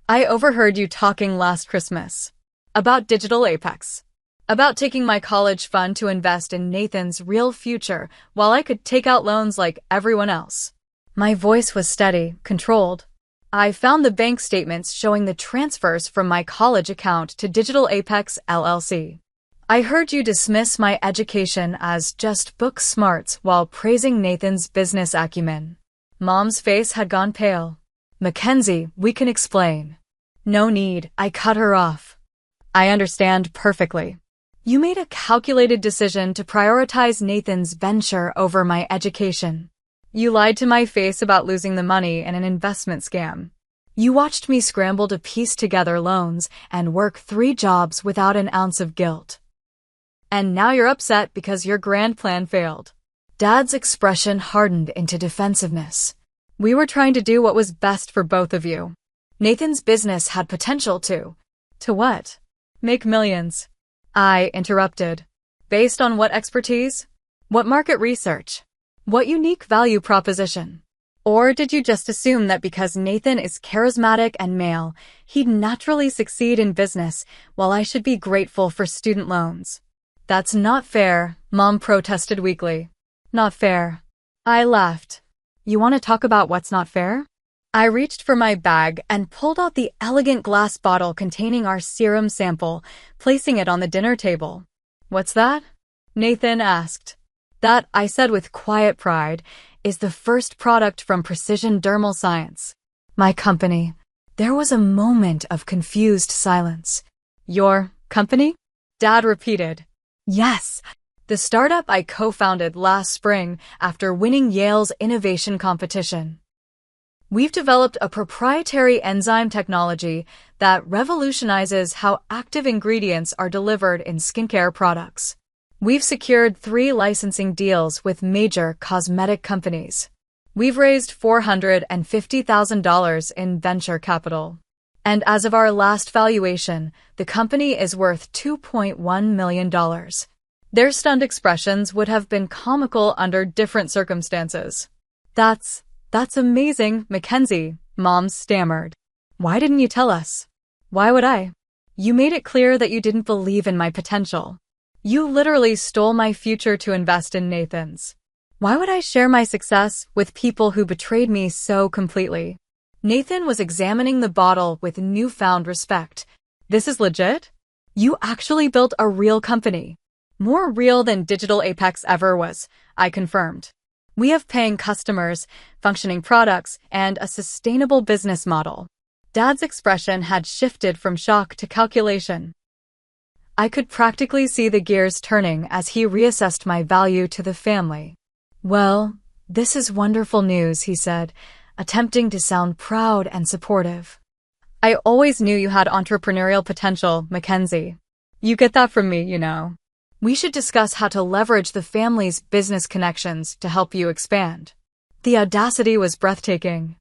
I overheard you talking last Christmas. About Digital Apex. About taking my college fund to invest in Nathan's real future while I could take out loans like everyone else. My voice was steady, controlled. I found the bank statements showing the transfers from my college account to Digital Apex LLC. I heard you dismiss my education as just book smarts while praising Nathan's business acumen. Mom's face had gone pale. Mackenzie, we can explain. No need, I cut her off. I understand perfectly. You made a calculated decision to prioritize Nathan's venture over my education. You lied to my face about losing the money in an investment scam. You watched me scramble to piece together loans and work 3 jobs without an ounce of guilt. And now you're upset because your grand plan failed. Dad's expression hardened into defensiveness. We were trying to do what was best for both of you. Nathan's business had potential to what? Make millions. I interrupted. Based on what expertise? What market research? What unique value proposition? Or did you just assume that because Nathan is charismatic and male, he'd naturally succeed in business, while I should be grateful for student loans? That's not fair, Mom protested weakly. Not fair. I laughed. You want to talk about what's not fair? I reached for my bag and pulled out the elegant glass bottle containing our serum sample, placing it on the dinner table. What's that? Nathan asked. That, I said with quiet pride, is the first product from Precision Dermal Science. My company. There was a moment of confused silence. Your company? Dad repeated. Yes, the startup I co-founded last spring after winning Yale's innovation competition. We've developed a proprietary enzyme technology that revolutionizes how active ingredients are delivered in skincare products. We've secured 3 licensing deals with major cosmetic companies. We've raised $450,000 in venture capital. And as of our last valuation, the company is worth $2.1 million. Their stunned expressions would have been comical under different circumstances. That's amazing, Mackenzie, Mom stammered. Why didn't you tell us? Why would I? You made it clear that you didn't believe in my potential. You literally stole my future to invest in Nathan's. Why would I share my success with people who betrayed me so completely? Nathan was examining the bottle with newfound respect. This is legit? You actually built a real company. More real than Digital Apex ever was, I confirmed. We have paying customers, functioning products, and a sustainable business model. Dad's expression had shifted from shock to calculation. I could practically see the gears turning as he reassessed my value to the family. Well, this is wonderful news, he said, attempting to sound proud and supportive. I always knew you had entrepreneurial potential, Mackenzie. You get that from me, you know. We should discuss how to leverage the family's business connections to help you expand. The audacity was breathtaking.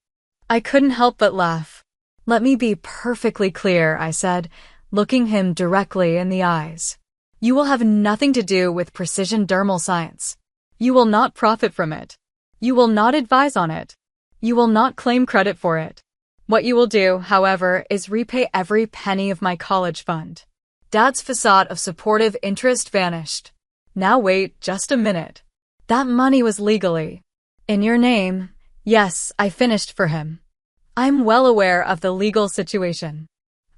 I couldn't help but laugh. Let me be perfectly clear, I said, looking him directly in the eyes. You will have nothing to do with precision dermal science. You will not profit from it. You will not advise on it. You will not claim credit for it. What you will do, however, is repay every penny of my college fund. Dad's facade of supportive interest vanished. Now wait just a minute. That money was legally in your name. Yes, I finished for him. I'm well aware of the legal situation.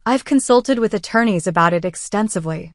I've consulted with attorneys about it extensively.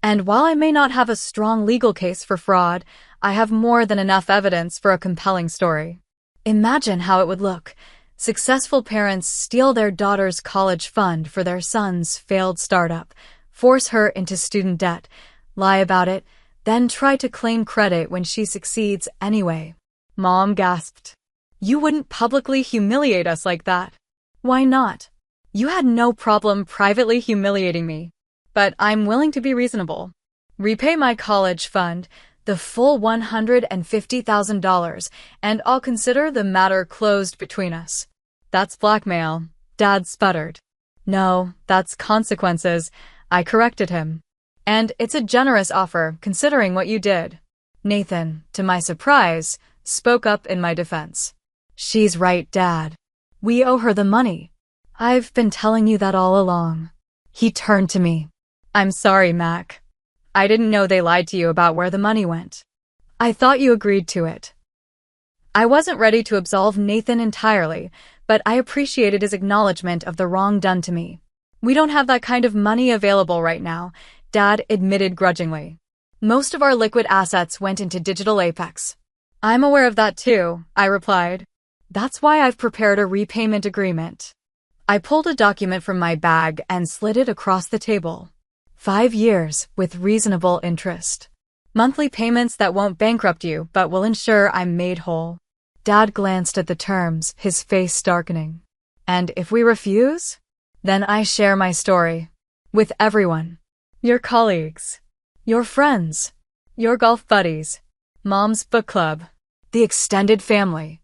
And while I may not have a strong legal case for fraud, I have more than enough evidence for a compelling story. Imagine how it would look. Successful parents steal their daughter's college fund for their son's failed startup, force her into student debt, lie about it, then try to claim credit when she succeeds anyway. Mom gasped. You wouldn't publicly humiliate us like that. Why not? You had no problem privately humiliating me. But I'm willing to be reasonable. Repay my college fund, the full $150,000, and I'll consider the matter closed between us. That's blackmail, Dad sputtered. No, that's consequences, I corrected him. And it's a generous offer, considering what you did. Nathan, to my surprise, spoke up in my defense. She's right, Dad. We owe her the money. I've been telling you that all along. He turned to me. I'm sorry, Mac. I didn't know they lied to you about where the money went. I thought you agreed to it. I wasn't ready to absolve Nathan entirely, but I appreciated his acknowledgement of the wrong done to me. We don't have that kind of money available right now, Dad admitted grudgingly. Most of our liquid assets went into Digital Apex. I'm aware of that too, I replied. That's why I've prepared a repayment agreement. I pulled a document from my bag and slid it across the table. 5 years with reasonable interest. Monthly payments that won't bankrupt you but will ensure I'm made whole. Dad glanced at the terms, his face darkening. And if we refuse? Then I share my story. With everyone. Your colleagues. Your friends. Your golf buddies. Mom's book club. The extended family.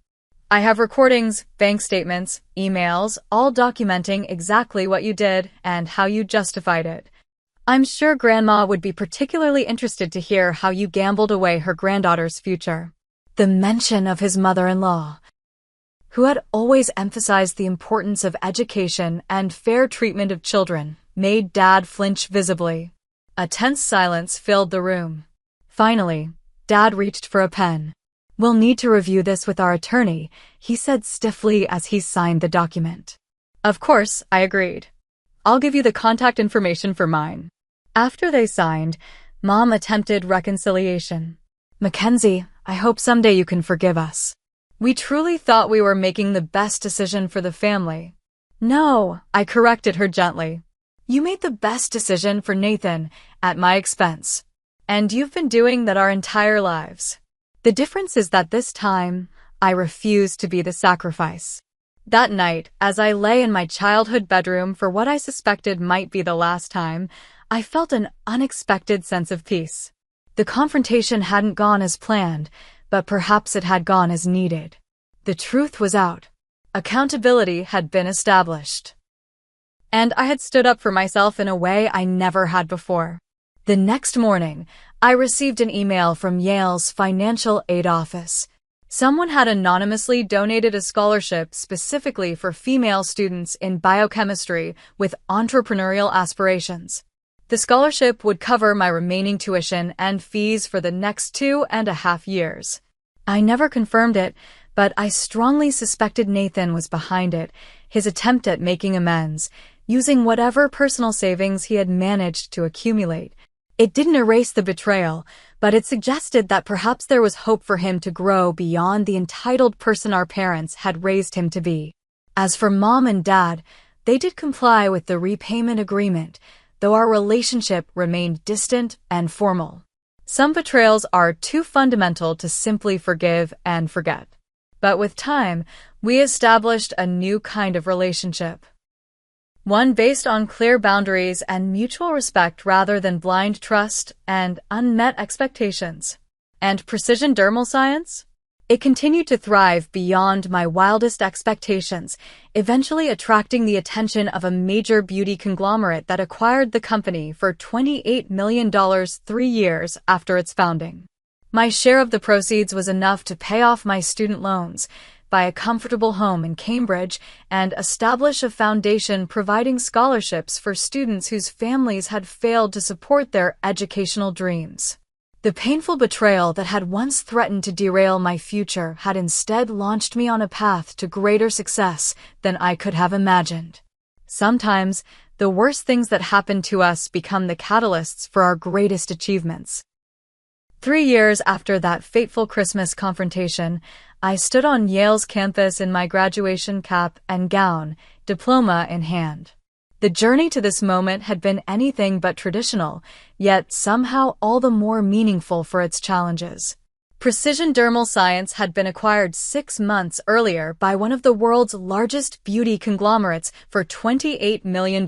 I have recordings, bank statements, emails, all documenting exactly what you did and how you justified it. I'm sure Grandma would be particularly interested to hear how you gambled away her granddaughter's future. The mention of his mother-in-law, who had always emphasized the importance of education and fair treatment of children, made Dad flinch visibly. A tense silence filled the room. Finally, Dad reached for a pen. We'll need to review this with our attorney, he said stiffly as he signed the document. Of course, I agreed. I'll give you the contact information for mine. After they signed, Mom attempted reconciliation. Mackenzie, I hope someday you can forgive us. We truly thought we were making the best decision for the family. No, I corrected her gently. You made the best decision for Nathan, at my expense. And you've been doing that our entire lives. The difference is that this time, I refuse to be the sacrifice. That night, as I lay in my childhood bedroom for what I suspected might be the last time, I felt an unexpected sense of peace. The confrontation hadn't gone as planned, but perhaps it had gone as needed. The truth was out. Accountability had been established. And I had stood up for myself in a way I never had before. The next morning, I received an email from Yale's financial aid office. Someone had anonymously donated a scholarship specifically for female students in biochemistry with entrepreneurial aspirations. The scholarship would cover my remaining tuition and fees for the next 2.5 years. I never confirmed it, but I strongly suspected Nathan was behind it, his attempt at making amends, using whatever personal savings he had managed to accumulate. It didn't erase the betrayal, but it suggested that perhaps there was hope for him to grow beyond the entitled person our parents had raised him to be. As for Mom and Dad, they did comply with the repayment agreement, though our relationship remained distant and formal. Some betrayals are too fundamental to simply forgive and forget. But with time, we established a new kind of relationship. One based on clear boundaries and mutual respect rather than blind trust and unmet expectations. And precision dermal science? It continued to thrive beyond my wildest expectations, eventually attracting the attention of a major beauty conglomerate that acquired the company for $28 million 3 years after its founding. My share of the proceeds was enough to pay off my student loans, buy a comfortable home in Cambridge, and establish a foundation providing scholarships for students whose families had failed to support their educational dreams. The painful betrayal that had once threatened to derail my future had instead launched me on a path to greater success than I could have imagined. Sometimes, the worst things that happen to us become the catalysts for our greatest achievements. 3 years after that fateful Christmas confrontation, I stood on Yale's campus in my graduation cap and gown, diploma in hand. The journey to this moment had been anything but traditional, yet somehow all the more meaningful for its challenges. Precision dermal science had been acquired 6 months earlier by one of the world's largest beauty conglomerates for $28 million.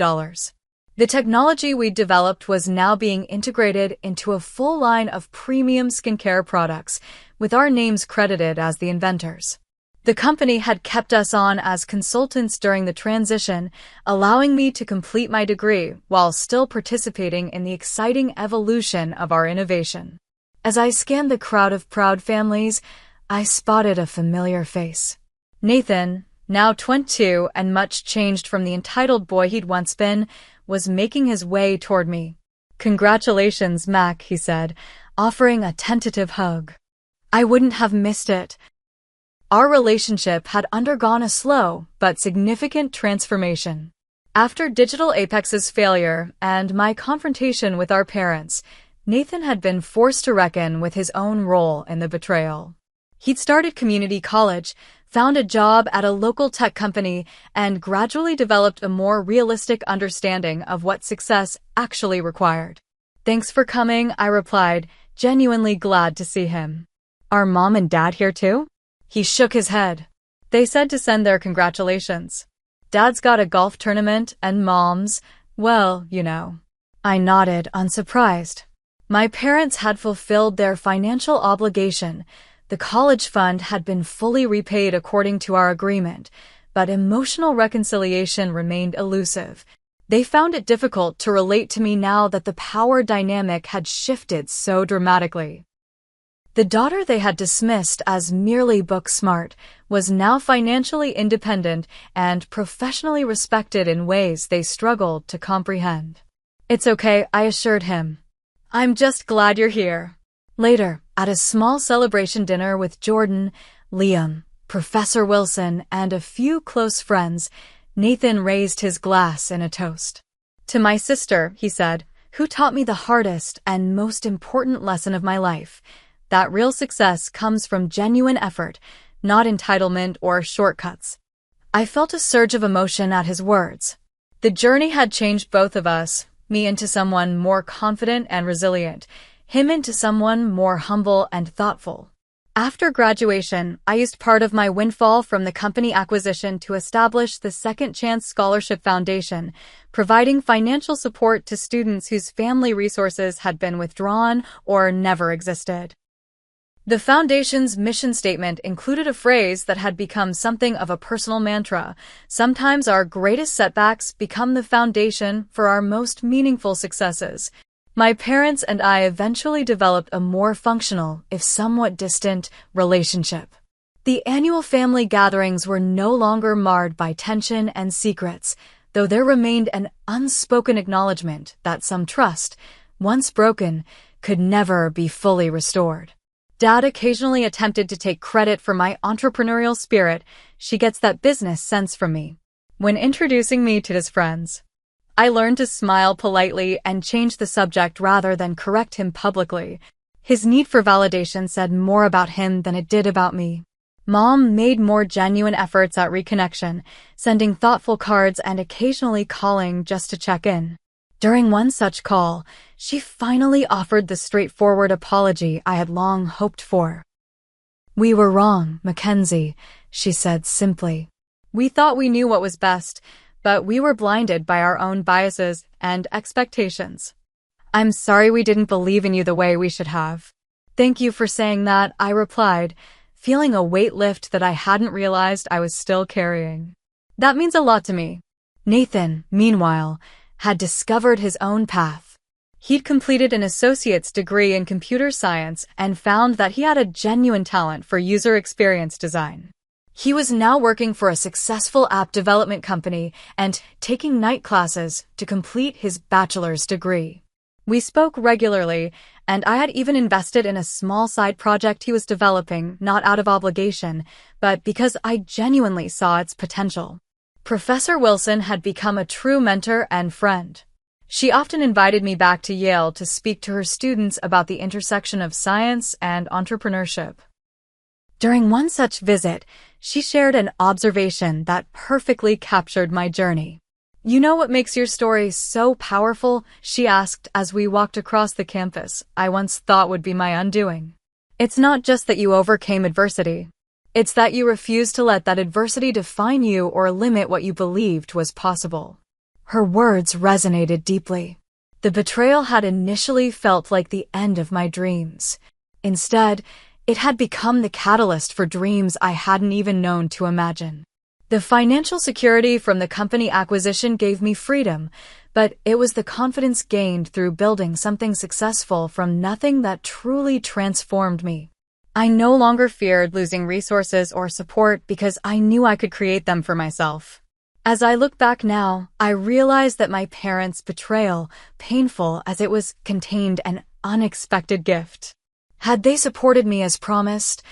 The technology we developed was now being integrated into a full line of premium skincare products, with our names credited as the inventors. The company had kept us on as consultants during the transition, allowing me to complete my degree while still participating in the exciting evolution of our innovation. As I scanned the crowd of proud families, I spotted a familiar face. Nathan, now 22 and much changed from the entitled boy he'd once been, was making his way toward me. "Congratulations, Mac," he said, offering a tentative hug. I wouldn't have missed it. Our relationship had undergone a slow but significant transformation. After Digital Apex's failure and my confrontation with our parents, Nathan had been forced to reckon with his own role in the betrayal. He'd started community college, found a job at a local tech company, and gradually developed a more realistic understanding of what success actually required. "Thanks for coming," I replied, genuinely glad to see him. "Are Mom and Dad here too?" He shook his head. "They said to send their congratulations. Dad's got a golf tournament and Mom's, well, you know." I nodded, unsurprised. My parents had fulfilled their financial obligation. The college fund had been fully repaid according to our agreement, but emotional reconciliation remained elusive. They found it difficult to relate to me now that the power dynamic had shifted so dramatically. The daughter they had dismissed as merely book smart was now financially independent and professionally respected in ways they struggled to comprehend. "It's okay," I assured him. "I'm just glad you're here." Later, at a small celebration dinner with Jordan, Liam, Professor Wilson, and a few close friends, Nathan raised his glass in a toast. "To my sister," he said, "who taught me the hardest and most important lesson of my life, that real success comes from genuine effort, not entitlement or shortcuts." I felt a surge of emotion at his words. The journey had changed both of us, me into someone more confident and resilient, him into someone more humble and thoughtful. After graduation, I used part of my windfall from the company acquisition to establish the Second Chance Scholarship Foundation, providing financial support to students whose family resources had been withdrawn or never existed. The foundation's mission statement included a phrase that had become something of a personal mantra: "Sometimes our greatest setbacks become the foundation for our most meaningful successes." My parents and I eventually developed a more functional, if somewhat distant, relationship. The annual family gatherings were no longer marred by tension and secrets, though there remained an unspoken acknowledgement that some trust, once broken, could never be fully restored. Dad occasionally attempted to take credit for my entrepreneurial spirit. She gets that business sense from me. When introducing me to his friends, I learned to smile politely and change the subject rather than correct him publicly. His need for validation said more about him than it did about me. Mom made more genuine efforts at reconnection, sending thoughtful cards and occasionally calling just to check in. During one such call, she finally offered the straightforward apology I had long hoped for. "We were wrong, Mackenzie," she said simply. "We thought we knew what was best, but we were blinded by our own biases and expectations. I'm sorry we didn't believe in you the way we should have." "Thank you for saying that," I replied, feeling a weight lift that I hadn't realized I was still carrying. "That means a lot to me." Nathan, meanwhile, had discovered his own path. He'd completed an associate's degree in computer science and found that he had a genuine talent for user experience design. He was now working for a successful app development company and taking night classes to complete his bachelor's degree. We spoke regularly, and I had even invested in a small side project he was developing, not out of obligation, but because I genuinely saw its potential. Professor Wilson had become a true mentor and friend. She often invited me back to Yale to speak to her students about the intersection of science and entrepreneurship. During one such visit, she shared an observation that perfectly captured my journey. "You know what makes your story so powerful?" she asked as we walked across the campus I once thought would be my undoing. "It's not just that you overcame adversity. It's that you refused to let that adversity define you or limit what you believed was possible." Her words resonated deeply. The betrayal had initially felt like the end of my dreams. Instead, it had become the catalyst for dreams I hadn't even known to imagine. The financial security from the company acquisition gave me freedom, but it was the confidence gained through building something successful from nothing that truly transformed me. I no longer feared losing resources or support because I knew I could create them for myself. As I look back now, I realize that my parents' betrayal, painful as it was, contained an unexpected gift. Had they supported me as promised,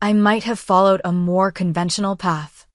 I might have followed a more conventional path.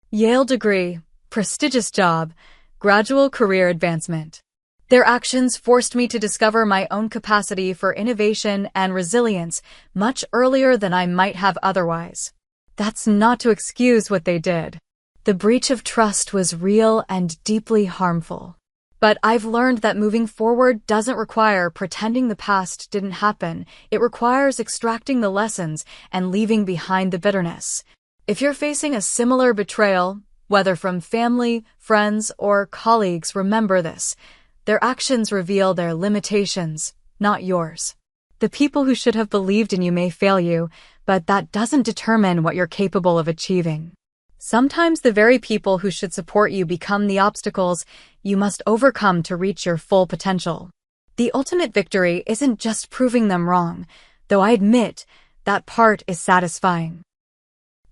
Yale degree, prestigious job, gradual career advancement. Their actions forced me to discover my own capacity for innovation and resilience much earlier than I might have otherwise. That's not to excuse what they did. The breach of trust was real and deeply harmful. But I've learned that moving forward doesn't require pretending the past didn't happen. It requires extracting the lessons and leaving behind the bitterness. If you're facing a similar betrayal, whether from family, friends, or colleagues, remember this. Their actions reveal their limitations, not yours. The people who should have believed in you may fail you, but that doesn't determine what you're capable of achieving. Sometimes the very people who should support you become the obstacles you must overcome to reach your full potential. The ultimate victory isn't just proving them wrong, though I admit that part is satisfying.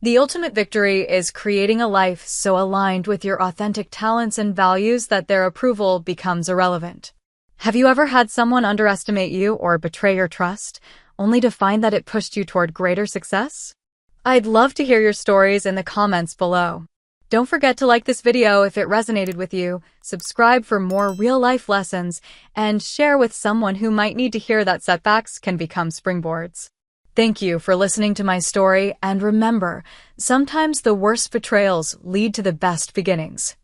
The ultimate victory is creating a life so aligned with your authentic talents and values that their approval becomes irrelevant. Have you ever had someone underestimate you or betray your trust, only to find that it pushed you toward greater success? I'd love to hear your stories in the comments below. Don't forget to like this video if it resonated with you, subscribe for more real-life lessons, and share with someone who might need to hear that setbacks can become springboards. Thank you for listening to my story, and remember, sometimes the worst betrayals lead to the best beginnings.